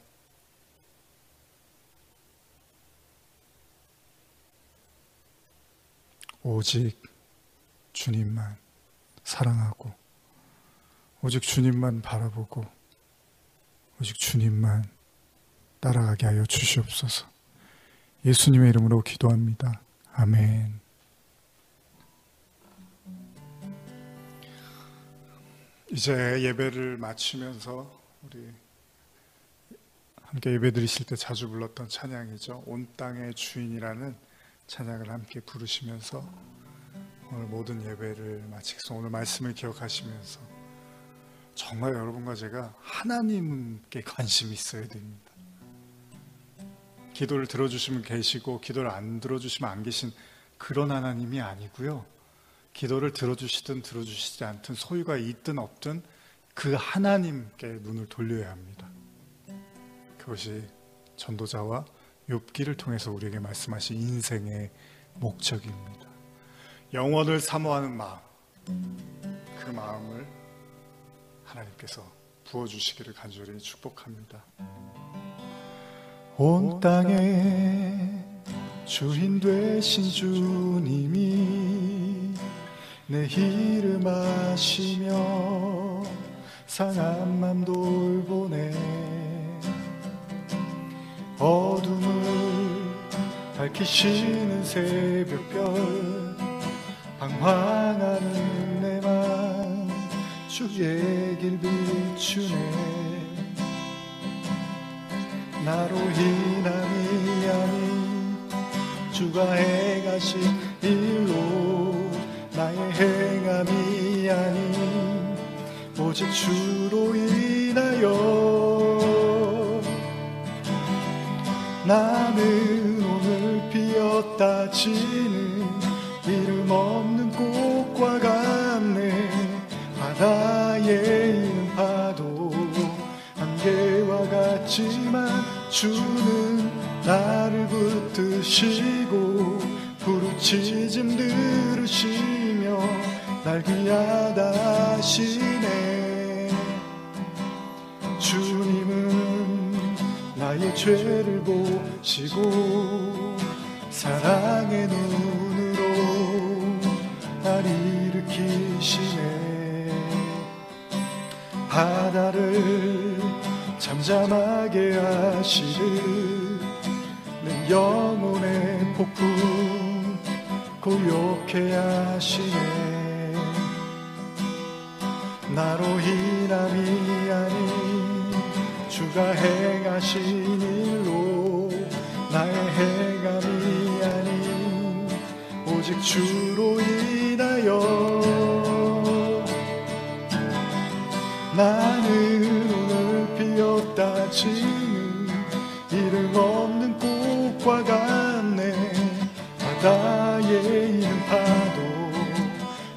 오직 주님만 사랑하고, 오직 주님만 바라보고, 오직 주님만 따라가게 하여 주시옵소서. 예수님의 이름으로 기도합니다. 아멘. 이제 예배를 마치면서 우리 함께 예배 드리실 때 자주 불렀던 찬양이죠. 온 땅의 주인이라는 찬양을 함께 부르시면서 오늘 모든 예배를 마치겠습니다. 오늘 말씀을 기억하시면서 정말 여러분과 제가 하나님께 관심이 있어야 됩니다. 기도를 들어주시면 계시고 기도를 안 들어주시면 안 계신 그런 하나님이 아니고요. 기도를 들어주시든 들어주시지 않든, 소유가 있든 없든 그 하나님께 눈을 돌려야 합니다. 그것이 전도자와 욥기를 통해서 우리에게 말씀하신 인생의 목적입니다. 영원을 사모하는 마음, 그 마음을 하나님께서 부어주시기를 간절히 축복합니다. 온 땅에 주인 되신 주님이 내 이름 아시며 상한 맘 돌보네. 어둠을 밝히시는 새벽별 방황하는 내 맘 주의 길 비추네. 나로 인함이 아닌 주가 행하신 일로 나의 행함이 아닌 오직 주로 인하여 나는 오늘 피었다 지는 이름 없는 꽃과 같네. 바다에 있는 파도 안개와 같지만 주는 나를 붙드시고 부르짖음 들으시며 날 귀하다 하시네. 주님은 나의 죄를 보시고 사랑의 눈으로 날 일으키시네. 바다를 잠잠하게 하시듯 내 영혼의 폭풍 고요케 하시네. 나로 인함이 아닌 주가 행하신 일로 나의 행함이 아닌 오직 주로 인하여 나는 오늘 피었다 지는 이름 없는 꽃과 같네. 바다에 있는 파도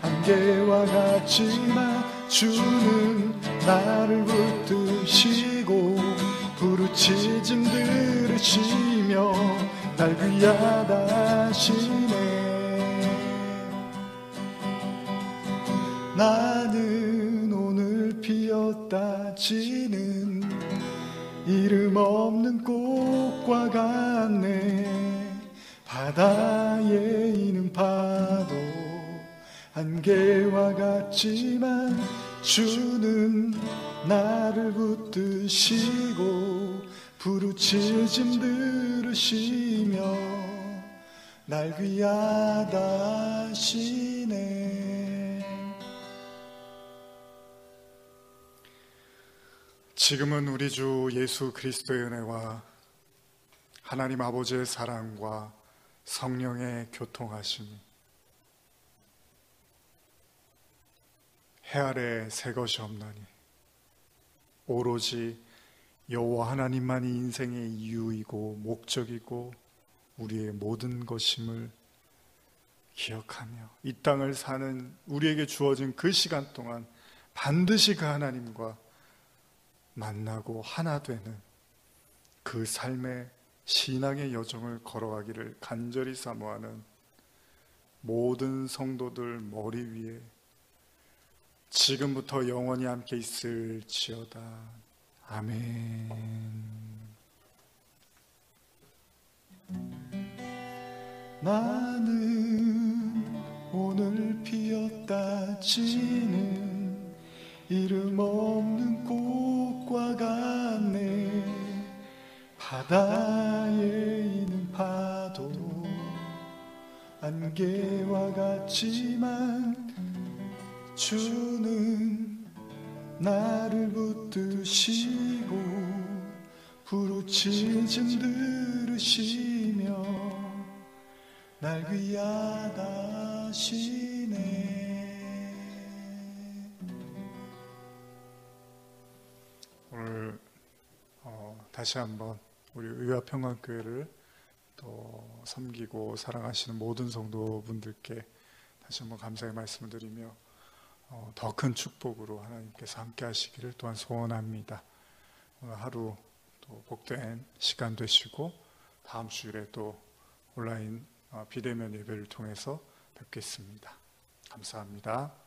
안개와 같지만 주는 나를 붙드시고 부르짖음 들으시며 날 귀하다 하시네. 나는 오늘 피었다 지는 이름 없는 꽃과 같네. 바다에 있는 파도 안개와 같지만 주는 나를 붙드시고 부르짖음 들으시며 날 귀하다 하시네. 지금은 우리 주 예수 그리스도의 은혜와 하나님 아버지의 사랑과 성령의 교통하심이 해 아래 새 것이 없나니 오로지 여호와 하나님만이 인생의 이유이고 목적이고 우리의 모든 것임을 기억하며 이 땅을 사는 우리에게 주어진 그 시간 동안 반드시 그 하나님과 만나고 하나 되는 그 삶의 신앙의 여정을 걸어가기를 간절히 사모하는 모든 성도들 머리 위에 지금부터 영원히 함께 있을지어다. 아멘. 나는 오늘 피었다 지는 이름 없는 꽃과 같네. 바다에 있는 파도 안개와 같지만 주는 나를 붙드시고 부르짖음 들으시며 날 귀하다 하시네. 오늘 다시 한번 우리 의화평강교회를 또 섬기고 사랑하시는 모든 성도분들께 다시 한번 감사의 말씀을 드리며 더 큰 축복으로 하나님께서 함께 하시기를 또한 소원합니다. 오늘 하루 또 복된 시간 되시고 다음 주일에 또 온라인 비대면 예배를 통해서 뵙겠습니다. 감사합니다.